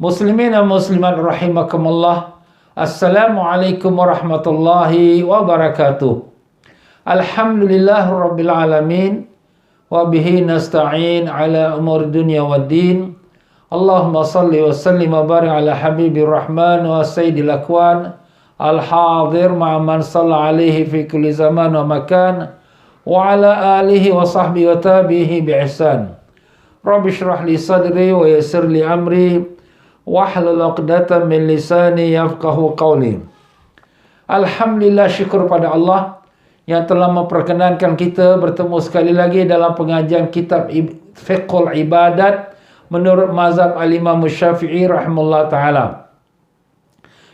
Muslimin dan muslimat rahimakumullah. Assalamualaikum warahmatullahi wabarakatuh. Alhamdulillah rabbil alamin. Wa bihi nasta'in ala umur dunya waddin. Allahumma salli wa sallim wa barik ala habibir rahman wa sayyidil akwan. Al-hadir ma'aman salla alaihi fi kulli zaman wa makan. Wa ala alihi wa sahbihi wa tabihi bi ihsan. Rabbi shrah li sadri wa yassir li amri wahlul 'uqdatam min lisani yafqahu qawli. Alhamdulillah, syukur pada Allah yang telah memperkenankan kita bertemu sekali lagi dalam pengajian kitab Fiqhul Ibadat menurut mazhab al-Imam Syafi'i rahimahullah taala.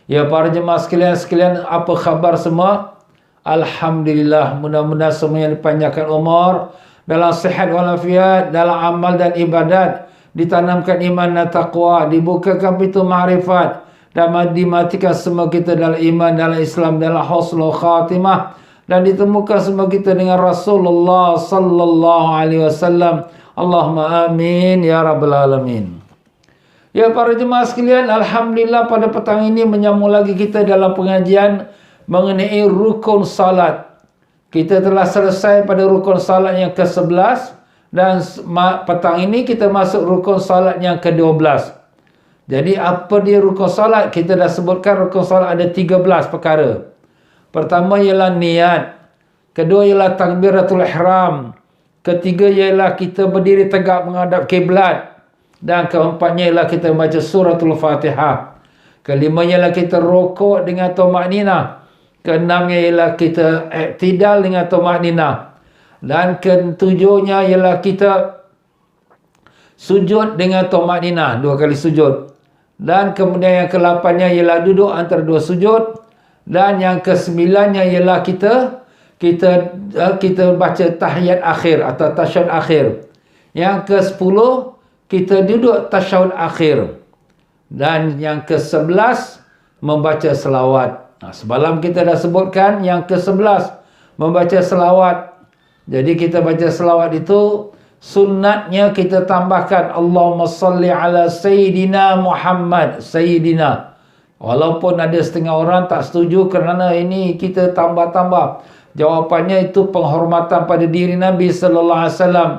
Ya para jemaah sekalian, apa khabar semua? Alhamdulillah, mudah-mudahan semua yang dipanjangkan umur, dalam sihat walafiat, dalam amal dan ibadat, ditanamkan iman dan taqwa, dibukakan pintu ma'rifat, dan dimatikan semua kita dalam iman, dalam Islam, dalam husnul khatimah, dan ditemukan semua kita dengan Rasulullah sallallahu alaihi wasallam. Allahumma amin ya rabbal alamin. Ya para jemaah sekalian, alhamdulillah pada petang ini menyambung lagi kita dalam pengajian mengenai rukun salat. Kita telah selesai pada rukun salat yang ke-11 dan petang ini kita masuk rukun salat yang ke-12. Jadi apa dia rukun salat? Kita dah sebutkan rukun salat ada 13 perkara. Pertama ialah niat. Kedua ialah takbiratul ihram. Ketiga ialah kita berdiri tegak menghadap kiblat. Dan keempatnya ialah kita membaca suratul Fatihah. Kelima ialah kita rukuk dengan tumakninah. Keenamnya ialah kita i'tidal dengan tumakninah. Dan ketujuhnya ialah kita sujud dengan tumakninah, 2 kali sujud. Dan kemudian yang ke-8-nya ialah duduk antara 2 sujud. Dan yang ke-9-nya ialah kita baca tahiyat akhir atau tasyahud akhir. Yang ke-10 kita duduk tasyahud akhir. Dan yang ke-11 membaca selawat. Semalam kita dah sebutkan yang ke-11 membaca selawat. Jadi kita baca selawat itu sunnatnya kita tambahkan Allahumma salli ala Sayyidina Muhammad. Sayyidina. Walaupun ada setengah orang tak setuju kerana ini kita tambah-tambah. Jawapannya itu penghormatan pada diri Nabi sallallahu alaihi wasallam.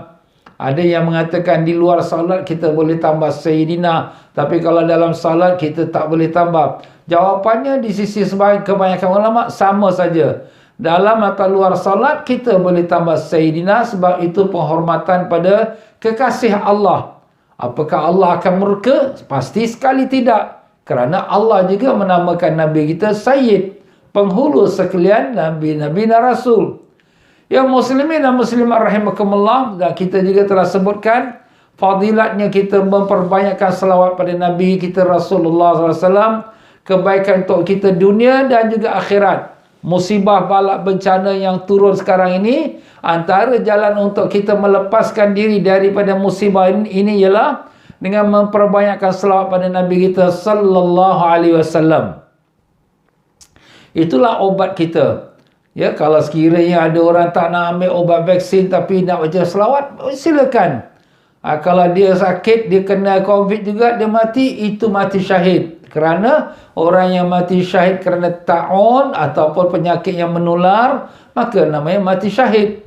Ada yang mengatakan di luar salat kita boleh tambah Sayyidina, tapi kalau dalam salat kita tak boleh tambah. Jawapannya di sisi kebanyakan ulama sama saja. Dalam atau luar salat kita boleh tambah Sayyidina sebab itu penghormatan pada kekasih Allah. Apakah Allah akan murka? Pasti sekali tidak. Kerana Allah juga menamakan Nabi kita Sayyid, penghulu sekalian Nabi-Nabi dan Rasul. Ya muslimin dan muslimat rahimakumullah, dan kita juga telah sebutkan fadilatnya kita memperbanyakkan selawat pada Nabi kita Rasulullah SAW. Kebaikan untuk kita dunia dan juga akhirat. Musibah balak bencana yang turun sekarang ini, antara jalan untuk kita melepaskan diri daripada musibah ini ialah dengan memperbanyakkan selawat pada Nabi kita sallallahu alaihi wasallam. Itulah obat kita. Ya, kalau sekiranya ada orang tak nak ambil obat vaksin tapi nak baca selawat, silakan. Kalau dia sakit, dia kena COVID juga, dia mati, itu mati syahid. Kerana orang yang mati syahid kerana ta'un ataupun penyakit yang menular, maka namanya mati syahid.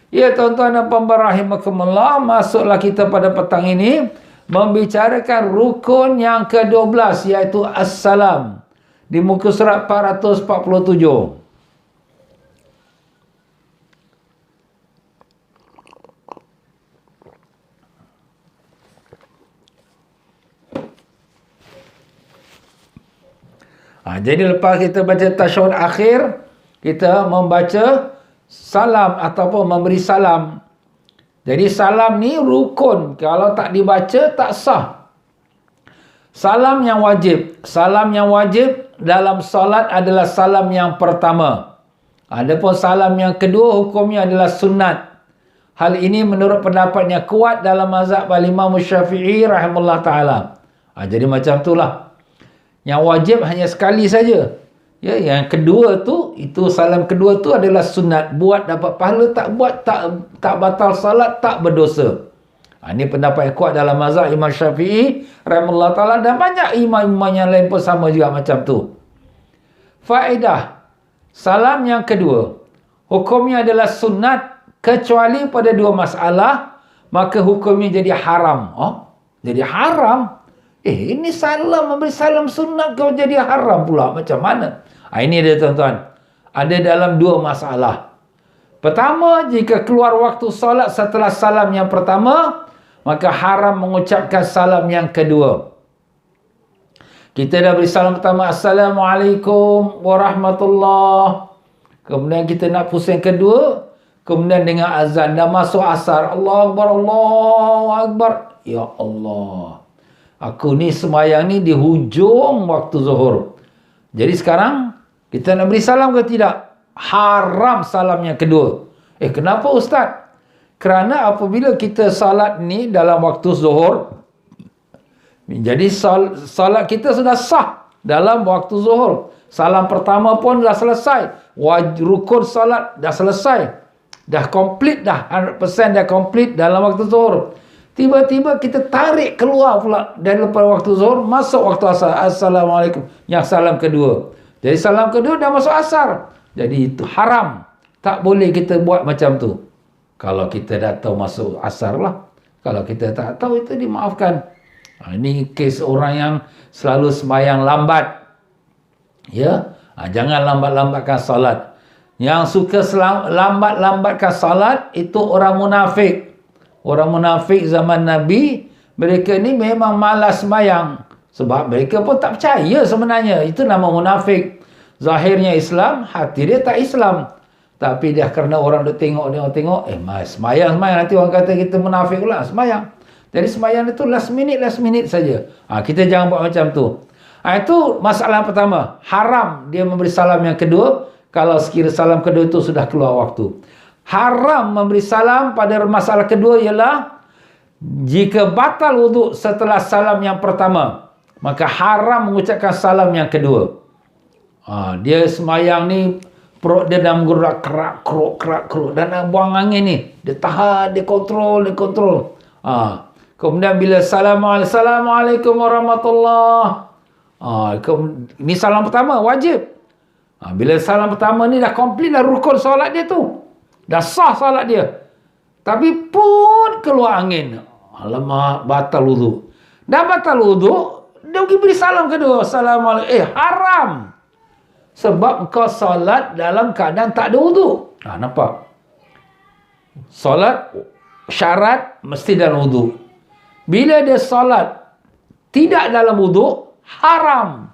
Ya tuan-tuan dan puan-puan rahimakumullah, masuklah kita pada petang ini membicarakan rukun yang ke-12 iaitu as-salam. Di muka surat 447. Jadi lepas kita baca tasyahud akhir, kita membaca salam ataupun memberi salam. Jadi salam ni rukun. Kalau tak dibaca, tak sah. Salam yang wajib. Salam yang wajib dalam solat adalah salam yang pertama. Adapun salam yang kedua hukumnya adalah sunat. Hal ini menurut pendapat yang kuat dalam mazhab Imam Syafi'i rahimahullah ta'ala. Jadi macam itulah. Yang wajib hanya sekali saja. Ya, yang kedua tu, itu salam kedua tu adalah sunat. Buat dapat pahala, tak buat tak batal salat, tak berdosa. Ini pendapat yang kuat dalam mazhab Imam Syafi'i rahimahullah ta'ala, dan banyak imam-imam yang lain pun sama juga macam tu. Faedah salam yang kedua, hukumnya adalah sunat kecuali pada dua masalah, maka hukumnya jadi haram. Jadi haram? Ini salam, memberi salam sunat kau jadi haram pula, macam mana? Ini dia tuan-tuan, ada dalam dua masalah. Pertama, jika keluar waktu solat setelah salam yang pertama, maka haram mengucapkan salam yang kedua. Kita dah beri salam pertama, Assalamualaikum warahmatullahi. Kemudian kita nak pusing kedua, kemudian dengan azan, dah masuk asar. Allahu Akbar, Allahu Akbar. Ya Allah, aku ni sembahyang ni di hujung waktu zuhur. Jadi sekarang, kita nak beri salam ke tidak? Haram salam yang kedua. Kenapa Ustaz? Kerana apabila kita salat ni dalam waktu zuhur, jadi salat kita sudah sah dalam waktu zuhur. Salam pertama pun dah selesai. Rukun salat dah selesai. Dah komplit dah. 100% dah komplit dalam waktu zuhur. Tiba-tiba kita tarik keluar pula dari lepas waktu zuhur, masuk waktu asar. Assalamualaikum. Yang salam kedua. Jadi salam kedua dah masuk asar. Jadi itu haram. Tak boleh kita buat macam tu. Kalau kita dah tahu masuk asar lah. Kalau kita tak tahu, itu dimaafkan. Ini kes orang yang selalu sembahyang lambat. Ya, jangan lambat-lambatkan salat. Yang suka lambat-lambatkan salat itu orang munafik. Orang munafik zaman Nabi, mereka ni memang malas sembahyang. Sebab mereka pun tak percaya sebenarnya. Itu nama munafik. Zahirnya Islam, hati dia tak Islam. Tapi dia kerana orang duk tengok, sembahyang, nanti orang kata kita munafik pula, sembahyang. Jadi sembahyang itu last minute saja. Kita jangan buat macam tu. Itu masalah pertama. Haram dia memberi salam yang kedua, kalau sekira salam kedua itu sudah keluar waktu. Haram memberi salam pada masalah kedua ialah jika batal wuduk setelah salam yang pertama, maka haram mengucapkan salam yang kedua. Dia sembahyang ni, perut dia dah menggerak kerak, dan nak buang angin ni. Dia tahan, dia kontrol. Kemudian bila Assalamualaikum warahmatullahi. Ni salam pertama, wajib. Bila salam pertama ni dah komplit dah rukun solat dia tu. Dah sah solat dia. Tapi pun keluar angin. Alamak, batal wuduk. Dah batal wuduk, dia pergi beri salam kedua. Assalamualaikum. Haram. Sebab engkau solat dalam keadaan tak ada wuduk. Nampak? Solat syarat mesti dalam wuduk. Bila dia solat tidak dalam wuduk, haram.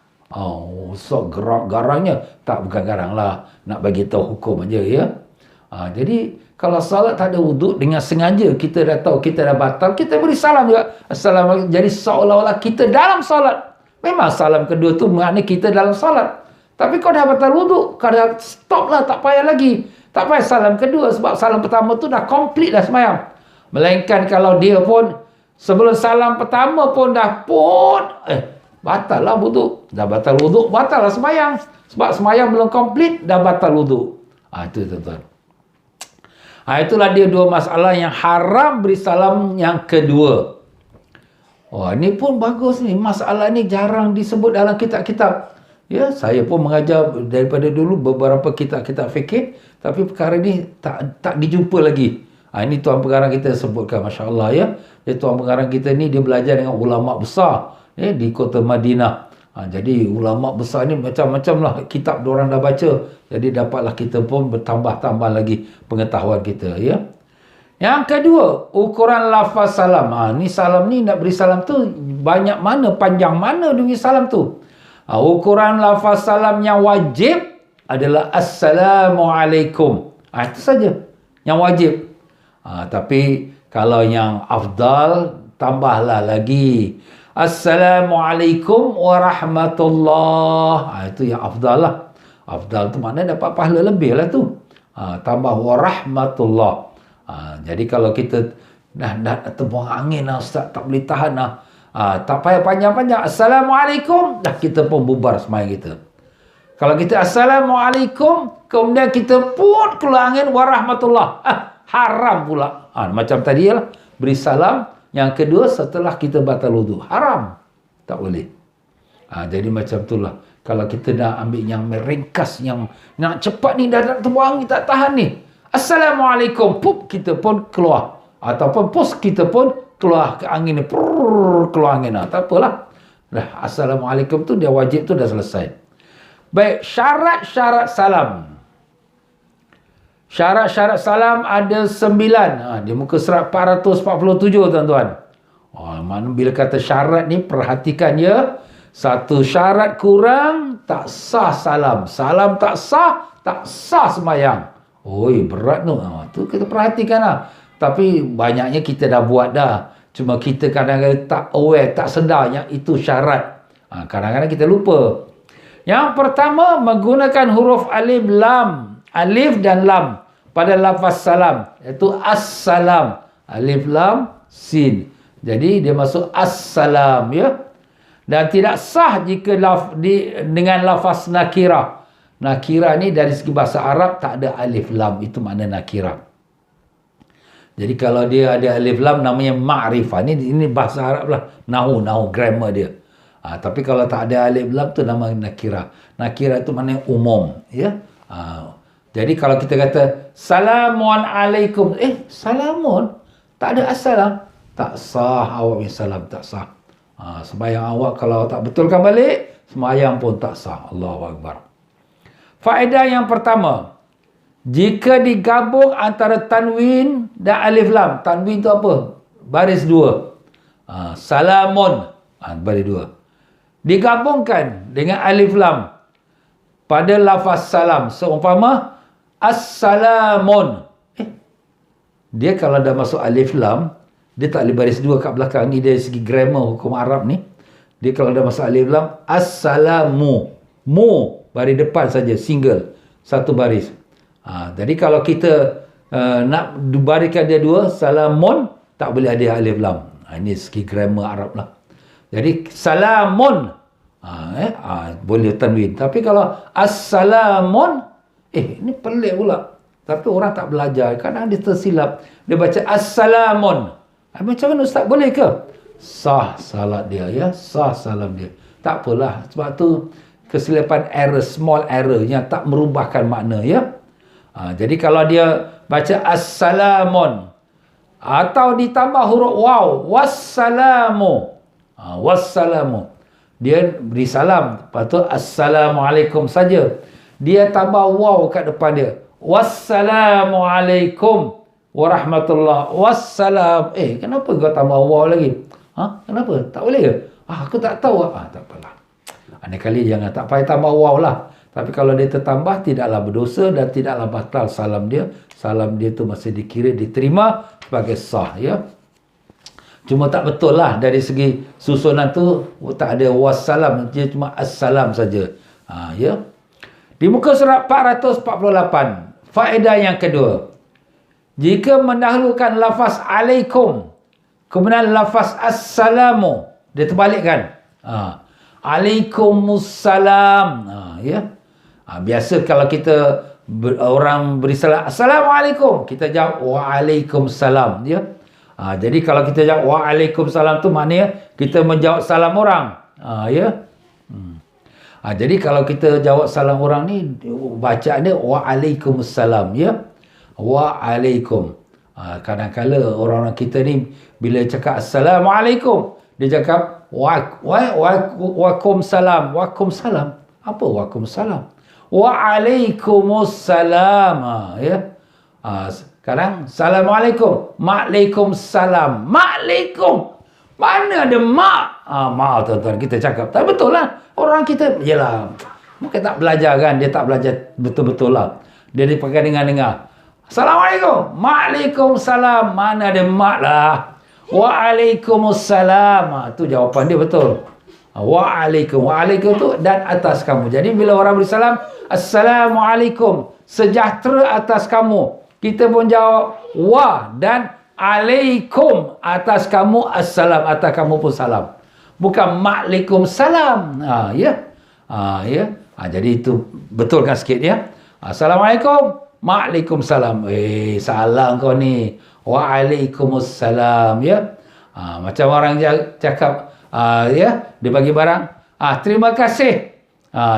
So garangnya. Bukan garang lah. Nak bagi tahu hukum aja ya. Jadi kalau solat tak ada wuduk, dengan sengaja kita dah tahu kita dah batal, kita beri salam juga. Assalamualaikum. Jadi seolah-olah kita dalam solat. Memang salam kedua tu maknanya kita dalam solat. Tapi kau dah batal wuduk, kau dah stop lah, tak payah lagi. Tak payah salam kedua, sebab salam pertama tu dah komplit dah sembahyang. Melainkan kalau dia pun sebelum salam pertama pun batal lah wuduk. Dah batal wuduk, batal lah sembahyang. Sebab sembahyang belum komplit, dah batal wuduk. Itu tuan-tuan. Itulah dia dua masalah yang haram beri salam yang kedua. Ini pun bagus ni. Masalah ni jarang disebut dalam kitab-kitab. Ya, saya pun mengajar daripada dulu beberapa kitab-kitab fikih, tapi perkara ni tak dijumpa lagi. Ini tuan pengarang kita sebutkan, Masya Allah ya. Tuan pengarang kita ni dia belajar dengan ulama besar di kota Madinah. Jadi ulama besar ni macam-macam lah kitab diorang dah baca. Jadi dapatlah kita pun bertambah-tambah lagi pengetahuan kita ya. Yang kedua, ukuran lafaz salam. Ni salam ni, nak beri salam tu banyak mana, panjang mana dia beri salam tu. Ukuran lafaz salam yang wajib adalah Assalamualaikum. Itu saja yang wajib. Tapi kalau yang afdal, tambahlah lagi Assalamualaikum warahmatullahi. Itu yang afdal lah. Afdal tu maknanya dapat pahala lebih lah tu. Tambah warahmatullahi. Jadi kalau kita dah terbuang angin lah Ustaz, tak boleh tahan lah. Tak payah panjang-panjang. Assalamualaikum. Dah kita pun bubar sembahyang kita. Kalau kita Assalamualaikum, kemudian kita pun keluar angin warahmatullah. Haram pula. Macam tadi lah. Beri salam. Yang kedua, setelah kita batal wudu. Haram. Tak boleh. Jadi macam itulah. Kalau kita dah ambil yang meringkas, yang nak cepat ni, dah nak terbuang, tak tahan ni. Assalamualaikum. Pup, kita pun keluar. Ataupun pus, kita pun keluar ke angin ni. Prrrr, keluar angin. Tak apalah. Dah, Assalamualaikum tu, dia wajib tu dah selesai. Baik, syarat-syarat salam. Syarat-syarat salam ada 9. Di muka surat 447, tuan-tuan. Mana bila kata syarat ni, perhatikan ya. Satu syarat kurang, tak sah salam. Salam tak sah sembahyang. Oi, berat tu. Tu kita perhatikan lah. Tapi banyaknya kita dah buat dah. Cuma kita kadang-kadang tak aware, tak sedar yang itu syarat. Kadang-kadang kita lupa. Yang pertama, menggunakan huruf alif, lam. Alif dan lam pada lafaz salam. Iaitu as-salam. Alif, lam, sin. Jadi dia masuk as-salam, ya. Dan tidak sah jika dengan lafaz nakirah. Nakirah ni dari segi bahasa Arab tak ada alif lam. Itu makna nakirah. Jadi kalau dia ada alif lam namanya ma'rifah. Ini bahasa Arab lah. Nahu, grammar dia. Tapi kalau tak ada alif lam tu nama nakirah. Nakirah itu maknanya umum. Ya. Jadi kalau kita kata salamun alaikum. Salamun. Tak ada assalam. Tak sah awak punya salam. Tak sah. Sembahyang awak kalau tak betulkan balik, sembahyang pun tak sah. Allahu Akbar. Faedah yang pertama, jika digabung antara tanwin dan alif lam. Tanwin tu apa? Baris 2. Salamun. Baris 2. Digabungkan dengan alif lam pada lafaz salam. Seumpama assalamun. Dia kalau dah masuk alif lam, dia tak boleh baris 2 kat belakang. Ni dari segi grammar hukum Arab ni. Dia kalau dah masuk alif lam, assalamu. Mu, baris depan saja, single. Satu baris. Jadi kalau kita nak bariskan dia 2, salamun, tak boleh ada alif lam. Ini segi grammar Arab lah. Jadi salamun, boleh tanwin. Tapi kalau assalamun, ini pelik pula. Tapi orang tak belajar. Kadang dia tersilap. Dia baca assalamun. Macam mana ustaz, boleh ke? Sah salat dia, ya. Sah salam dia. Tak apalah. Sebab tu kesilapan error, small error yang tak merubahkan makna, ya. Jadi kalau dia baca assalamun atau ditambah huruf waw, wassalamu. Wassalamu. Dia beri salam. Lepas tu assalamualaikum saja. Dia tambah waw kat depan dia. Wassalamualaikum warahmatullah. Wassalam. Kenapa kau tambah waw lagi? Kenapa? Tak boleh ke? Aku tak tahu. Tak apalah. Andai kali jangan, tak payah tambah waw lah. Tapi kalau dia tertambah, tidaklah berdosa dan tidaklah batal salam dia. Salam dia tu masih dikira, diterima sebagai sah, ya. Cuma tak betul lah dari segi susunan tu, tak ada wassalam, dia cuma assalam saja. Ya. Di muka surat 448, faedah yang kedua. Jika mendahulukan lafaz alaikum, kemudian lafaz assalamu, dia terbalikkan. Alaikumussalam. Ya. Biasa kalau kita orang beri salam, assalamualaikum, kita jawab waalaikumsalam, ya. Jadi kalau kita jawab waalaikumsalam tu maknanya kita menjawab salam orang. Ya. Jadi kalau kita jawab salam orang ni, bacaan dia waalaikumsalam, ya. Waalaikum. Kadang-kadang orang-orang kita ni bila cakap assalamualaikum, dia cakap waalaikumsalam. Waalaikumsalam. Apa waalaikumsalam? Waalaikumsalam. Ya. Sekarang assalamualaikum. Waalaikumsalam. Waalaikum. Mana ada mak? Maaf tuan-tuan, kita cakap. Tak betul lah. Orang kita, yelah, mungkin tak belajar kan. Dia tak belajar betul-betul lah. Dia dipakai dengar-dengar. Assalamualaikum. Waalaikumsalam. Mana ada mak lah. Waalaikumsalam. Itu jawapan dia betul. Waalaikum. Waalaikum tu dan atas kamu. Jadi bila orang beri salam, assalamualaikum. Sejahtera atas kamu. Kita pun jawab wa dan alaikum atas kamu, assalam atas kamu pun salam. Bukan ma'alaikumsalam. Ya. Ya. Jadi itu betulkan sikit, ya. Assalamualaikum. Waalaikumsalam. Salam kau ni. Waalaikumsalam, ya. Macam orang cakap, ya, dia bagi barang, terima kasih.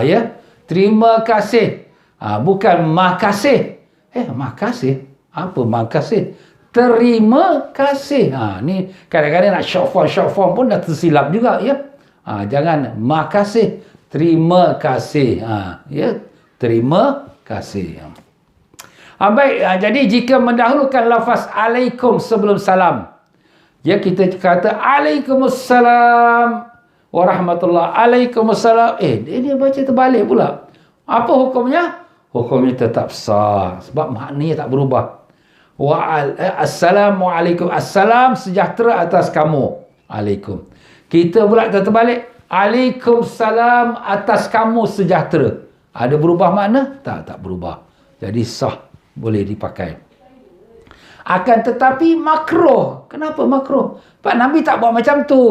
Ya, terima kasih. Bukan makasih. Makasih. Apa makasih? Terima kasih. Ni kadang-kadang nak short form pun dah tersilap juga, ya. Jangan makasih, terima kasih. Ya, terima kasih. Baik, jadi jika mendahulukan lafaz alaikum sebelum salam, ya, kita kata Alaikumussalam warahmatullah. Alaikumussalam. Dia baca terbalik pula. Apa hukumnya? Hukumnya tetap sah sebab maknanya tak berubah. Assalamualaikum. Assalam, sejahtera atas kamu. Alaikum. Kita pula terbalik. Waalaikumsalam, atas kamu sejahtera. Ada berubah makna? Tak berubah. Jadi sah, boleh dipakai. Akan tetapi makruh. Kenapa makruh? Pak Nabi tak buat macam tu.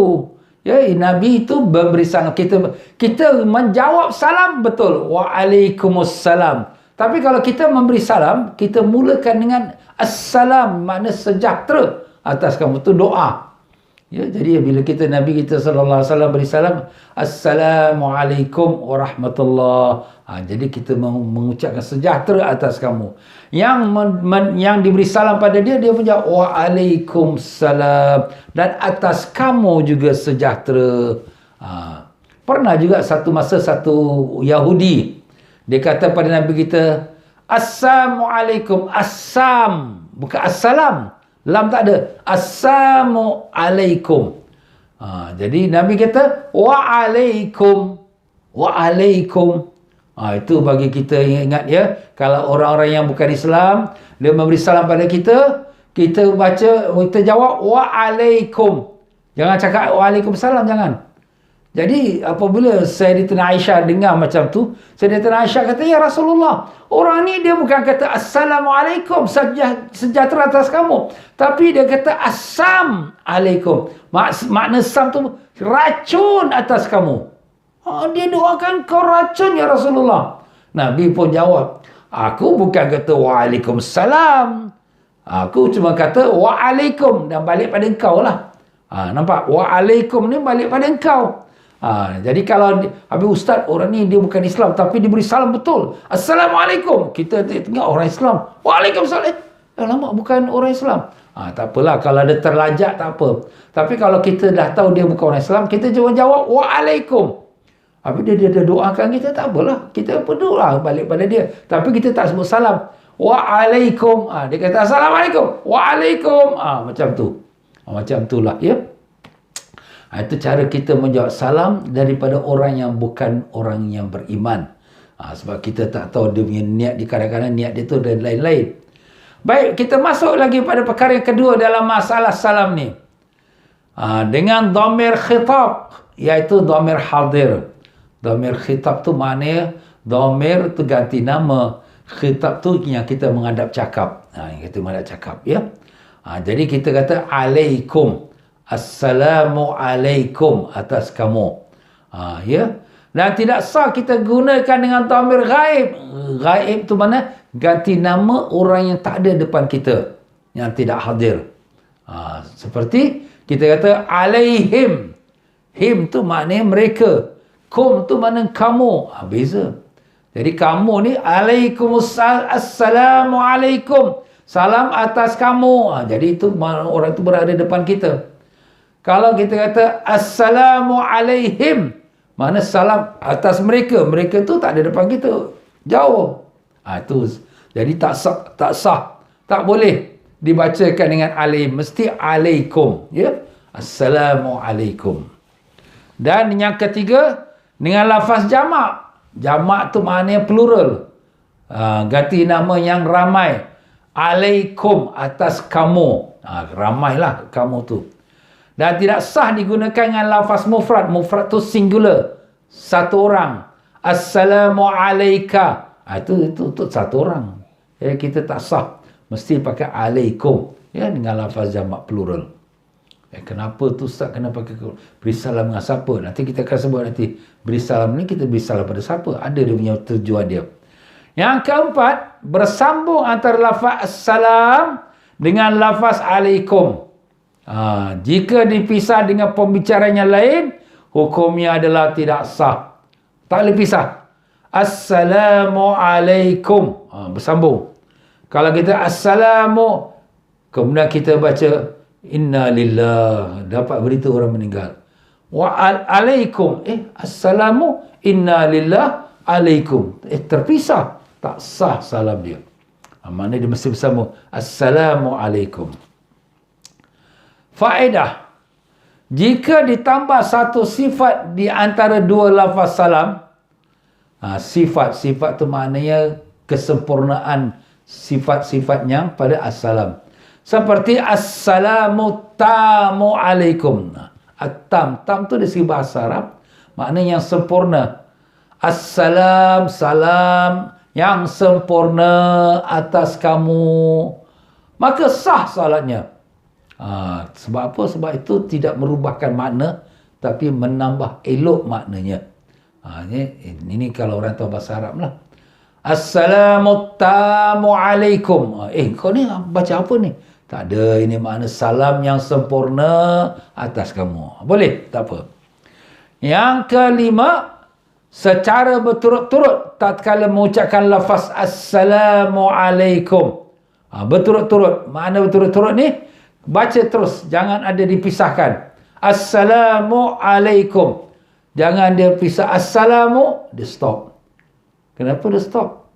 Ya, Nabi itu memberi salam. Kita menjawab salam betul. Waalaikumsalam. Tapi kalau kita memberi salam, kita mulakan dengan assalam, makna sejahtera atas kamu. Itu doa. Ya, jadi bila Nabi kita sallallahu alaihi wasallam beri salam, assalamualaikum warahmatullah. Jadi kita mengucapkan sejahtera atas kamu. Yang diberi salam pada dia pun jawab waalaikumsalam, dan atas kamu juga sejahtera. Pernah juga satu masa satu Yahudi, dia kata pada Nabi kita, assalamualaikum. Assam, bukan assalam. Lam tak ada. Assalamualaikum. Jadi Nabi kata waalaikum. Waalaikum. Itu bagi kita ingat, ya. Kalau orang-orang yang bukan Islam, dia memberi salam pada kita, kita baca, kita jawab waalaikum. Jangan cakap waalaikumsalam, jangan. Jadi apabila Sayyidatina Aisyah dengar macam tu, Sayyidatina Aisyah kata, ya Rasulullah, orang ni dia bukan kata assalamualaikum, sejahtera atas kamu, tapi dia kata assam alaikum. Makna sam tu racun atas kamu. Dia doakan kau racun, ya Rasulullah. Nabi pun jawab, aku bukan kata waalaikumsalam, aku cuma kata waalaikum, dan balik pada engkau lah. Nampak? Waalaikum ni balik pada engkau. Jadi kalau habis ustaz, orang ni dia bukan Islam tapi diberi salam betul, assalamualaikum, kita tengok orang Islam, waalaikumsalam, lama bukan orang Islam. Tak apalah, kalau ada terlajak tak apa. Tapi kalau kita dah tahu dia bukan orang Islam, kita cuma jawab waalaikum. Habis dia doakan kita, tak apalah, kita berdoa balik pada dia, tapi kita tak sebut salam. Waalaikum. Dia kata assalamualaikum, waalaikum. Macam tu. Macam itulah, ya. Itu cara kita menjawab salam daripada orang yang bukan orang yang beriman. Sebab kita tak tahu dia punya niat, di kadang-kadang niat dia tu dan lain-lain. Baik, kita masuk lagi pada perkara yang kedua dalam masalah salam ni. Dengan dhamir khitab, iaitu dhamir hadir. Dhamir khitab tu maknanya dhamir tu ganti nama. Khitab tu yang kita menghadap cakap. Yang kita menghadap cakap, ya. Jadi kita kata alaikum. Assalamualaikum atas kamu. Ya. Dan tidak sah kita gunakan dengan dhamir ghaib. Ghaib tu mana? Ganti nama orang yang tak ada depan kita, yang tidak hadir. Seperti kita kata alaihim. Him tu maknanya mereka. Kum tu maknanya kamu. Beza. Jadi kamu ni assalamualaikum. Salam atas kamu. Jadi itu orang tu berada depan kita. Kalau kita kata assalamualaihim, mana salam atas mereka. Mereka tu tak ada depan kita, jauh. Itu jadi tak sah, tak boleh dibacakan dengan alaihim, mesti alaikum, ya. Assalamualaikum. Dan yang ketiga, dengan lafaz jamak. Jamak tu maknanya plural. Ganti nama yang ramai. Alaikum, atas kamu. Ramailah kamu tu. Dan tidak sah digunakan dengan lafaz mufrad. Mufrad tu singular, satu orang. Assalamualaika. Itu satu orang. Jadi kita tak sah. Mesti pakai alaikum. Ya, dengan lafaz jamak plural. Kenapa tu Ustaz kena pakai beri salam dengan siapa? Nanti kita akan sebut nanti. Beri salam ni kita beri salam pada siapa? Ada dia punya tujuan dia. Yang keempat, bersambung antara lafaz assalam dengan lafaz alaikum. Jika dipisah dengan pembicaraan yang lain, hukumnya adalah tidak sah. Tak boleh pisah. Assalamualaikum. Bersambung. Kalau kita assalamu, kemudian kita baca inna lillah, dapat berita orang meninggal. Wa alaikum. Assalamu inna lillah alaikum. Terpisah. Tak sah salam dia. Maknanya dia mesti bersambung. Assalamualaikum. Faedah. Jika ditambah satu sifat di antara dua lafaz salam, sifat tu maknanya kesempurnaan sifat-sifat yang pada assalam. Seperti assalamu tamu alaikum. At-tam tu dari segi bahasa Arab maknanya yang sempurna. Assalam, salam yang sempurna atas kamu. Maka sah salatnya. Sebab apa? Sebab itu tidak merubahkan makna, tapi menambah elok maknanya. Ini kalau orang tahu bahasa Arab lah. Assalamu tamu alaikum. Kau ni baca apa ni? Tak ada, ini makna salam yang sempurna atas kamu. Boleh? Tak apa. Yang kelima, secara berturut-turut tatkala mengucapkan lafaz assalamu alaikum. Berturut-turut. Makna berturut-turut ni, baca terus, jangan ada dipisahkan. Assalamu alaikum. Jangan dia pisah assalamu, dia stop. Kenapa dia stop?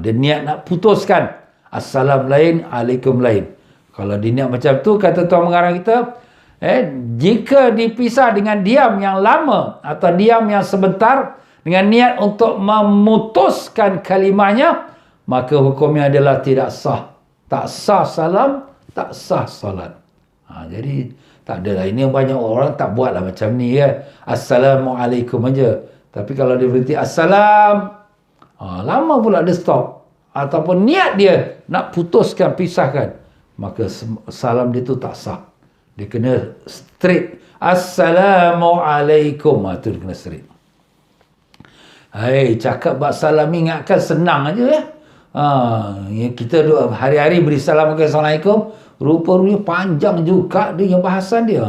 Dia niat nak putuskan. Assalam lain, alaikum lain. Kalau dia niat macam tu, kata tuan pengarang kita, jika dipisah dengan diam yang lama atau diam yang sebentar dengan niat untuk memutuskan kalimahnya, maka hukumnya adalah tidak sah. Tak sah salam, tak sah salat. Jadi tak adalah. Ini banyak orang tak buatlah macam ni ya. Assalamualaikum aja. Tapi kalau dia berhenti assalam, lama pula dia stop. Ataupun niat dia nak putuskan, pisahkan, maka salam dia tu tak sah. Dia kena straight. Assalamualaikum. Itu dia kena straight. Cakap bab salam ingatkan senang aja ya. Kita hari-hari beri salam ke Assalamualaikum, rupa-rupanya panjang juga dia yang bahasan dia.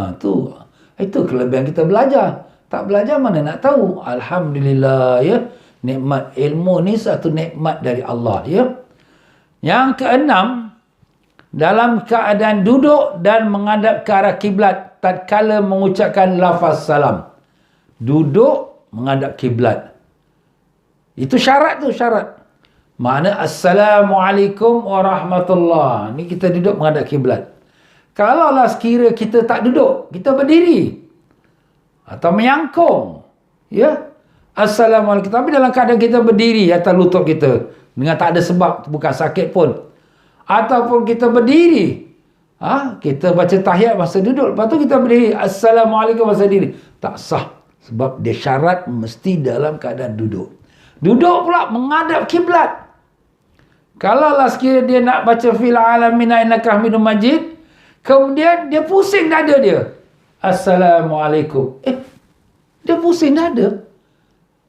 Itu kelebihan kita belajar. Tak belajar mana nak tahu. Alhamdulillah ya. Nikmat ilmu ni satu nikmat dari Allah ya. Yang keenam, dalam keadaan duduk dan menghadap ke arah kiblat tatkala mengucapkan lafaz salam. Duduk menghadap kiblat. Itu syarat tu, syarat. Makna assalamualaikum warahmatullah. Ni kita duduk menghadap kiblat. Kalaulah sekira kita tak duduk, kita berdiri atau menyangkung, ya. Assalamualaikum. Tapi dalam keadaan kita berdiri atas lutut kita dengan tak ada sebab, bukan sakit pun. Ataupun kita berdiri, kita baca tahiyat masa duduk, lepas tu kita berdiri, assalamualaikum masa diri. Tak sah. Sebab dia syarat mesti dalam keadaan duduk. Duduk pula menghadap kiblat. Kalaulah sekiranya dia nak baca fil alamin innaka hamidum majid, kemudian dia pusing dada dia. Assalamualaikum. Dia pusing dada.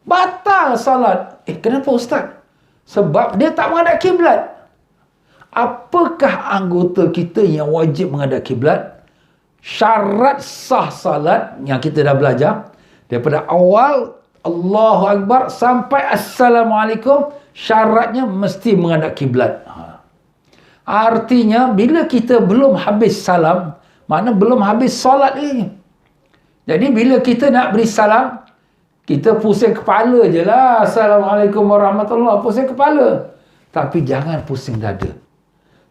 Batal salat. Kenapa ustaz? Sebab dia tak menghadap kiblat. Apakah anggota kita yang wajib menghadap kiblat? Syarat sah salat yang kita dah belajar daripada awal Allahu Akbar sampai Assalamualaikum, syaratnya mesti menghadap kiblat. Artinya bila kita belum habis salam, makna belum habis solat ni. Jadi bila kita nak beri salam, kita pusing kepala je lah. Assalamualaikum warahmatullahi, pusing kepala. Tapi jangan pusing dada.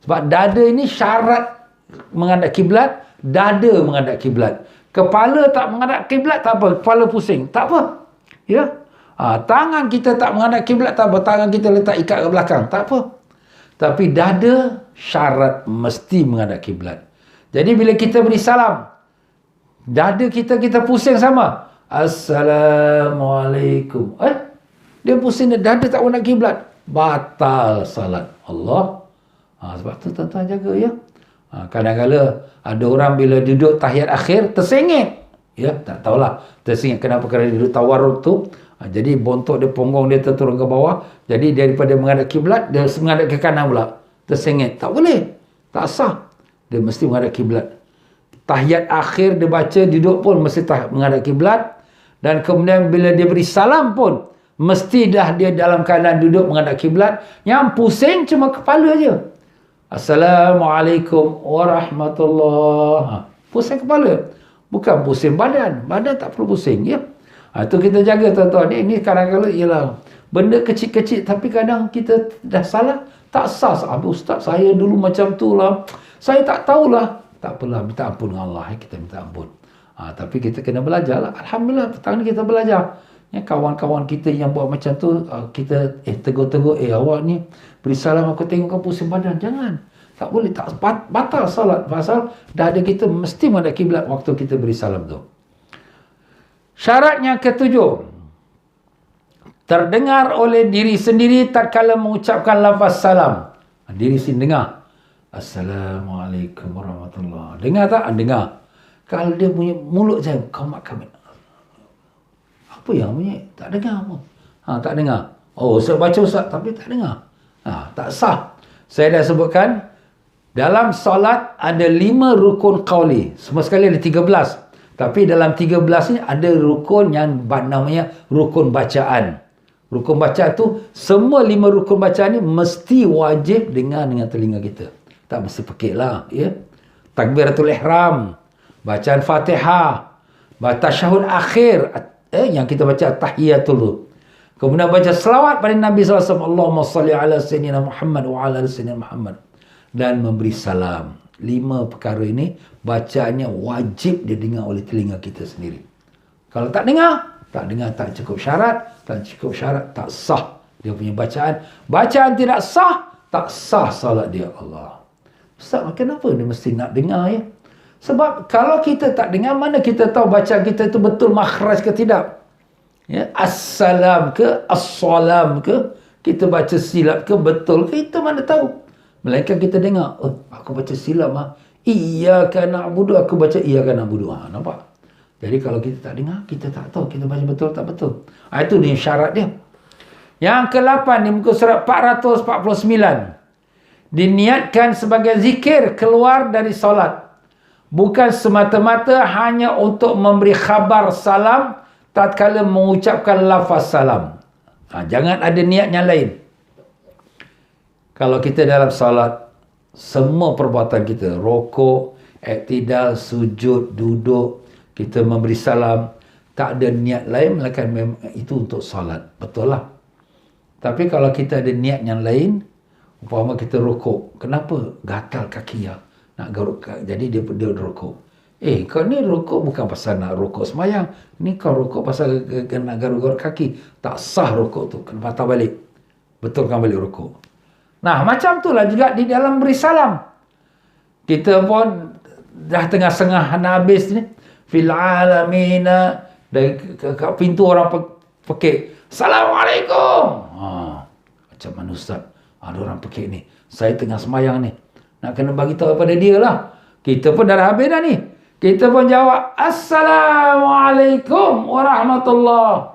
Sebab dada ini syarat menghadap kiblat, dada menghadap kiblat. Kepala tak menghadap kiblat tak apa, kepala pusing, tak apa. Ya. Tangan kita tak menghadap kiblat tak apa, tangan kita letak ikat ke belakang, tak apa. Tapi dada syarat mesti menghadap kiblat. Jadi bila kita beri salam, dada kita pusing sama. Assalamualaikum. Dia pusing, dada tak menghadap kiblat, batal salat. Allah. Sebab tu tuan-tuan jaga ya. Kadang-kadang ada orang bila duduk tahiyat akhir tersengit. Ya, tak tahulah tersengit kenapa, kerana duduk tawarruk tu. Jadi bontot dia, punggung dia terturun ke bawah. Jadi daripada menghadap kiblat, dia menghadap ke kanan pula. Tersengit. Tak boleh. Tak sah. Dia mesti menghadap kiblat. tahiyat akhir dia baca, duduk pun mesti menghadap kiblat. Dan kemudian bila dia beri salam pun mesti dah dia dalam keadaan duduk menghadap kiblat. Yang pusing cuma kepala je. Assalamualaikum warahmatullahi. Pusing kepala, bukan pusing badan. Badan tak perlu pusing, ya. Itu kita jaga, tuan-tuan. Ini kadang-kadang ialah benda kecil-kecil, tapi kadang kita dah salah, tak sah. Ustaz, saya dulu macam tu lah, saya tak tahulah. Tak apalah, minta ampun dengan Allah. Kita minta ampun. Tapi kita kena belajar lah. Alhamdulillah, petang ni kita belajar. Ya, kawan-kawan kita yang buat macam tu, kita tegur-tegur, awak ni beri salam, aku tengok kau pusing badan. Jangan. Tak boleh. Tak batal salat. Pasal dah ada kita mesti menghadap kiblat waktu kita beri salam tu. Syarat yang ketujuh. Terdengar oleh diri sendiri tak kala mengucapkan lafaz salam. Diri sendiri dengar. Assalamualaikum warahmatullahi. Dengar tak? Dengar. Kalau dia punya mulut saya, kau makan. Apa yang bunyi? Tak dengar pun. Tak dengar. Saya baca Ustaz, tapi tak dengar. Tak sah. Saya dah sebutkan, dalam solat ada 5 rukun qauli. Semua sekali ada 13. Tapi dalam 13 ni ada rukun yang namanya rukun bacaan. Rukun bacaan tu, semua 5 rukun bacaan ni mesti wajib dengar dengan telinga kita. Tak mesti pekik lah. Ya? Takbiratul ihram. Bacaan Fatihah, tasyahud akhir yang kita baca tahiyatul tu. Kemudian baca selawat pada Nabi SAW, Allahumma salli ala sayyidina Muhammad wa ala sayyidina Muhammad, dan memberi salam. 5 perkara ini bacaannya wajib didengar oleh telinga kita sendiri. Kalau tak dengar tak cukup syarat, tak sah dia punya bacaan. Bacaan tidak sah, tak sah salat dia. Allah, Ustaz, kenapa dia mesti nak dengar, ya? Sebab kalau kita tak dengar, mana kita tahu bacaan kita itu betul makhraj ke tidak? Ya, assalam ke, assalam ke, kita baca silap ke, betul ke, itu mana tahu? Melainkan kita dengar, aku baca silap, iyyaka na'budu, aku baca iyyaka na'budu. Nampak? Jadi kalau kita tak dengar, kita tak tahu kita baca betul tak betul. Itu dia syarat dia. Yang ke-8 di muka surat 449. Diniatkan sebagai zikir keluar dari solat. Bukan semata-mata hanya untuk memberi khabar salam tatkala mengucapkan lafaz salam. Jangan ada niat yang lain. Kalau kita dalam salat, semua perbuatan kita, rokok, iktidal, sujud, duduk, kita memberi salam, tak ada niat lain melainkan itu untuk salat. Betul lah. Tapi kalau kita ada niat yang lain, umpama kita rokok, kenapa gatal kaki ya? Nak garuk, jadi dia rokok. Kau ni rokok bukan pasal nak rokok semayang. Ni kau rokok pasal nak garuk-garuk kaki. Tak sah rokok tu. Kena patah balik. Betulkan balik rokok. Nah, macam tu lah juga di dalam beri salam. Kita pun dah tengah sengah nak habis ni. Fil alamina. Dari kat pintu orang pekik. Assalamualaikum. Macam mana Ustaz? Ada orang pekik ni. Saya tengah semayang ni. Nak kena bagi tahu kepada dia lah. Kita pun dah habis dah ni. Kita pun jawab, Assalamualaikum warahmatullahi.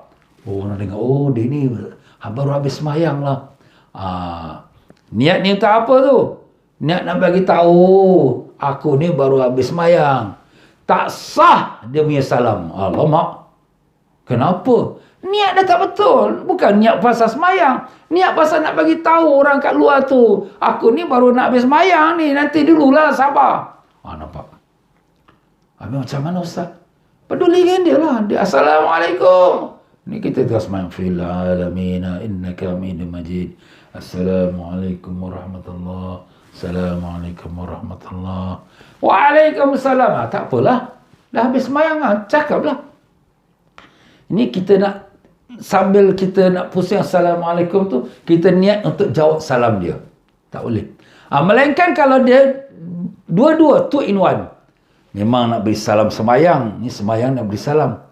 Nak dengar, dia ni baru habis semayang lah. Niat ni untuk apa tu? Niat nak bagi tahu, aku ni baru habis semayang. Tak sah dia punya salam. Alamak. Kenapa? Niat dah tak betul. Bukan niat pasal semayang. Niat pasal nak bagi tahu orang kat luar tu, aku ni baru nak habis semayang ni. Nanti dululah, sabar. Nampak? Habis macam mana Ustaz? Pedulikan dia lah. Dia, Assalamualaikum. Ni kita tengah semayang. Fil alamina innaka hamidum majid. Assalamualaikum warahmatullahi. Assalamualaikum warahmatullahi. Waalaikumsalam. Tak apalah. Dah habis semayang, cakaplah. Ini kita nak, sambil kita nak pusing Assalamualaikum tu, kita niat untuk jawab salam dia. Tak boleh. Melainkan kalau dia dua-dua, 2 in 1. Memang nak beri salam semayang. Ni semayang nak beri salam.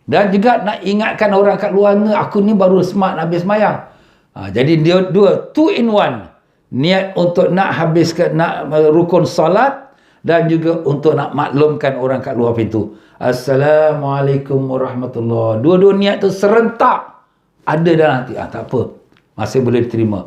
Dan juga nak ingatkan orang kat luar ni, aku ni baru semak nak habis semayang. Jadi dia 2 in 1. Niat untuk nak habiskan, nak rukun salat, dan juga untuk nak maklumkan orang kat luar pintu. Assalamualaikum warahmatullahi. Dua-dua niat tu serentak ada dalam hati. Tak apa. Masih boleh diterima.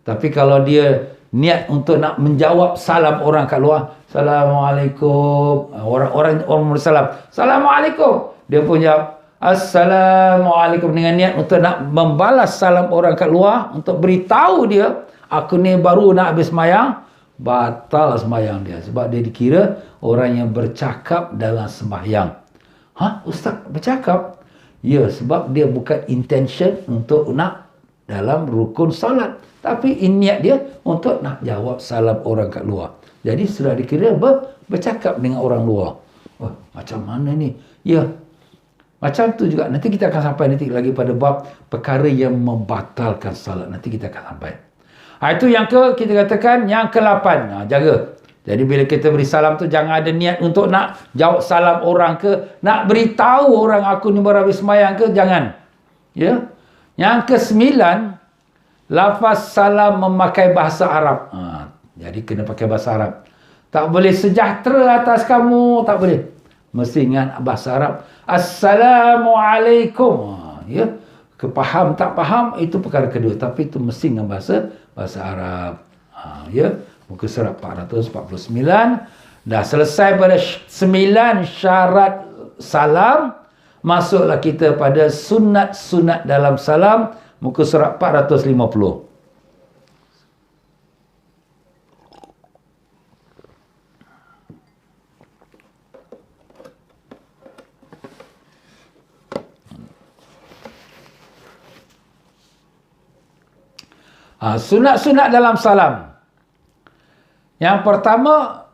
Tapi kalau dia niat untuk nak menjawab salam orang kat luar, Assalamualaikum. Orang bersalam. Assalamualaikum. Dia pun jawab, Assalamualaikum, dengan niat untuk nak membalas salam orang kat luar, untuk beritahu dia, aku ni baru nak habis sembahyang, batal sembahyang dia. Sebab dia dikira orang yang bercakap dalam sembahyang. Ustaz bercakap? Ya, sebab dia bukan intention untuk nak dalam rukun salat, tapi niat dia untuk nak jawab salam orang kat luar. Jadi sudah dikira bercakap dengan orang luar. Macam mana ni? Ya, macam tu juga. Nanti kita akan sampai nanti lagi pada bab perkara yang membatalkan salat. Nanti kita akan sampai. Itu yang kita katakan yang ke-8. Jaga. Jadi bila kita beri salam tu, jangan ada niat untuk nak jawab salam orang ke, nak beritahu orang aku ni baru habis sembahyang ke, jangan. Ya. Yang ke-9, lafaz salam memakai bahasa Arab. Jadi kena pakai bahasa Arab. Tak boleh sejahtera atas kamu, tak boleh. Mesti ingat bahasa Arab. Assalamualaikum. Ya. Kepaham tak faham itu perkara kedua, tapi itu mesti dengan bahasa Arab. Ya. Muka surat 449. Dah selesai pada 9 syarat salam. Masuklah kita pada sunat-sunat dalam salam. Muka surat 450. Sunat-sunat dalam salam. Yang pertama,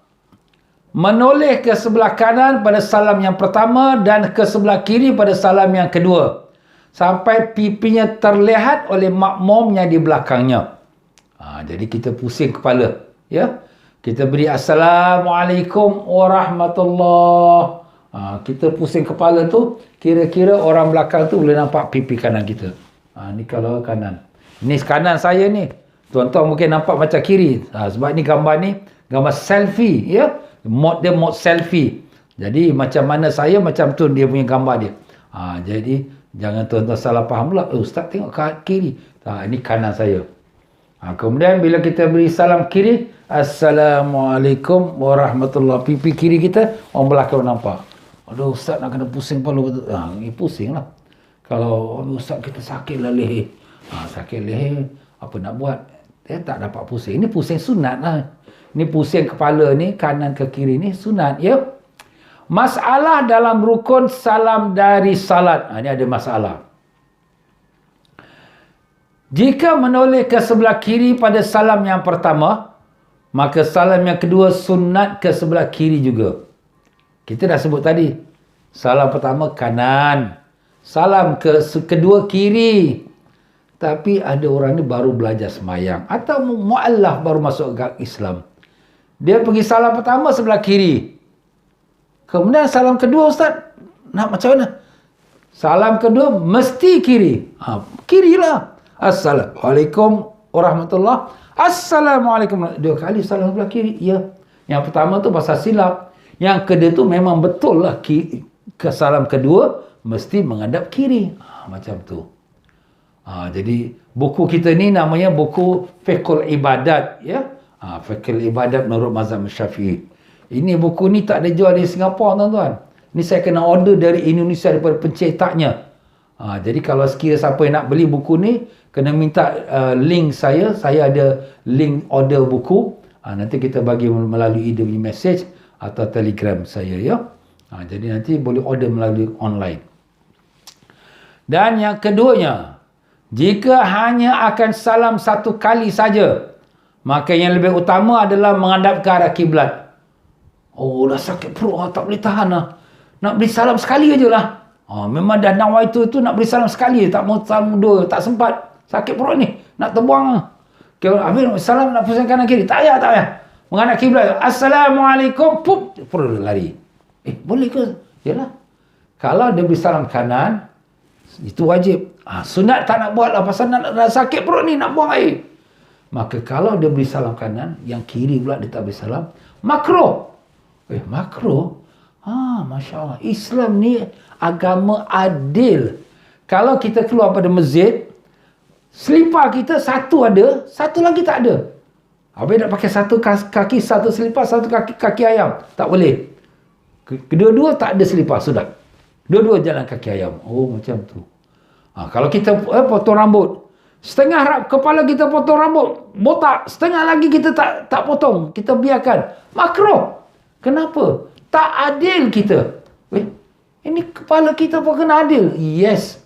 menoleh ke sebelah kanan pada salam yang pertama dan ke sebelah kiri pada salam yang kedua, sampai pipinya terlihat oleh makmum yang di belakangnya. Jadi kita pusing kepala, ya. Kita beri Assalamualaikum warahmatullahi. Kita pusing kepala tu, kira-kira orang belakang tu boleh nampak pipi kanan kita. Ni kalau kanan. Ni kanan saya ni. Tuan-tuan mungkin nampak macam kiri. Sebab ni gambar selfie, ya. Mod selfie. Jadi macam mana saya, macam tu dia punya gambar dia. Jadi jangan tuan-tuan salah faham pula. Ustaz tengok ke kiri. Ini kanan saya. Kemudian bila kita beri salam kiri, Assalamualaikum warahmatullahi. Pipi kiri kita, orang belakang nampak. Aduh, Ustaz nak kena pusing kepala betul. Ini pusing lah. Kalau Ustaz kita sakit lah leher. Sakit leher, apa nak buat? Dia tak dapat pusing. Ini pusing sunat lah. Ini pusing kepala ni, kanan ke kiri ni sunat, ya. Masalah dalam rukun salam dari salat. Ini ada masalah. Jika menoleh ke sebelah kiri pada salam yang pertama, maka salam yang kedua sunat ke sebelah kiri juga. Kita dah sebut tadi. Salam pertama kanan. Salam kedua kiri. Tapi ada orang ni baru belajar sembahyang. Atau mu'allaf baru masuk ke Islam. Dia pergi salam pertama sebelah kiri. Kemudian salam kedua, Ustaz, nak macam mana? Salam kedua mesti kiri. Kirilah. Assalamualaikum warahmatullahi. Assalamualaikum. 2 kali salam sebelah kiri. Ya. Yang pertama tu pasal silap. Yang kedua tu memang betul lah. Ke salam kedua mesti menghadap kiri. Macam tu. Jadi buku kita ni namanya buku Fiqhul Ibadat, ya. Fiqhul Ibadat menurut mazhab Syafi'i. Ini buku ni tak ada jual di Singapura, tuan-tuan. Ni saya kena order dari Indonesia daripada pencetaknya. Jadi kalau sekiranya siapa yang nak beli buku ni, kena minta link saya. Saya ada link order buku. Nanti kita bagi melalui dia punya message atau telegram saya, ya. Jadi nanti boleh order melalui online. Dan yang keduanya, jika hanya akan salam 1 kali saja, maka yang lebih utama adalah menghadap ke arah kiblat. Dah sakit perut, tak boleh tahan lah. Nak beri salam sekali aje lah. Memang dah nawai tu nak beri salam sekali, tak mau salam 2, tak sempat. Sakit perut ni, nak terbuang lah. Habis salam nak pusing kanan kiri. Tak payah. Menghadap kiblat. Assalamualaikum, pup, perut lari. Boleh ke? Yalah. Kalau dia beri salam kanan, itu wajib. Sunat tak nak buat lah, pasal nak sakit perut ni, nak buang air. Maka kalau dia beri salam kanan, yang kiri pula dia tak beri salam, makruh. Makruh? Masya Allah. Islam ni agama adil. Kalau kita keluar pada masjid, selipar kita satu ada, satu lagi tak ada. Habis nak pakai satu kaki satu selipar, satu kaki ayam. Tak boleh. Kedua-dua tak ada selipar, sudah. Dua-dua jalan kaki ayam. Oh, macam tu. Kalau kita potong rambut, setengah kepala kita potong rambut, botak, setengah lagi kita tak potong, kita biarkan. Makruh. Kenapa? Tak adil kita. Ini kepala kita pun kena adil. Yes.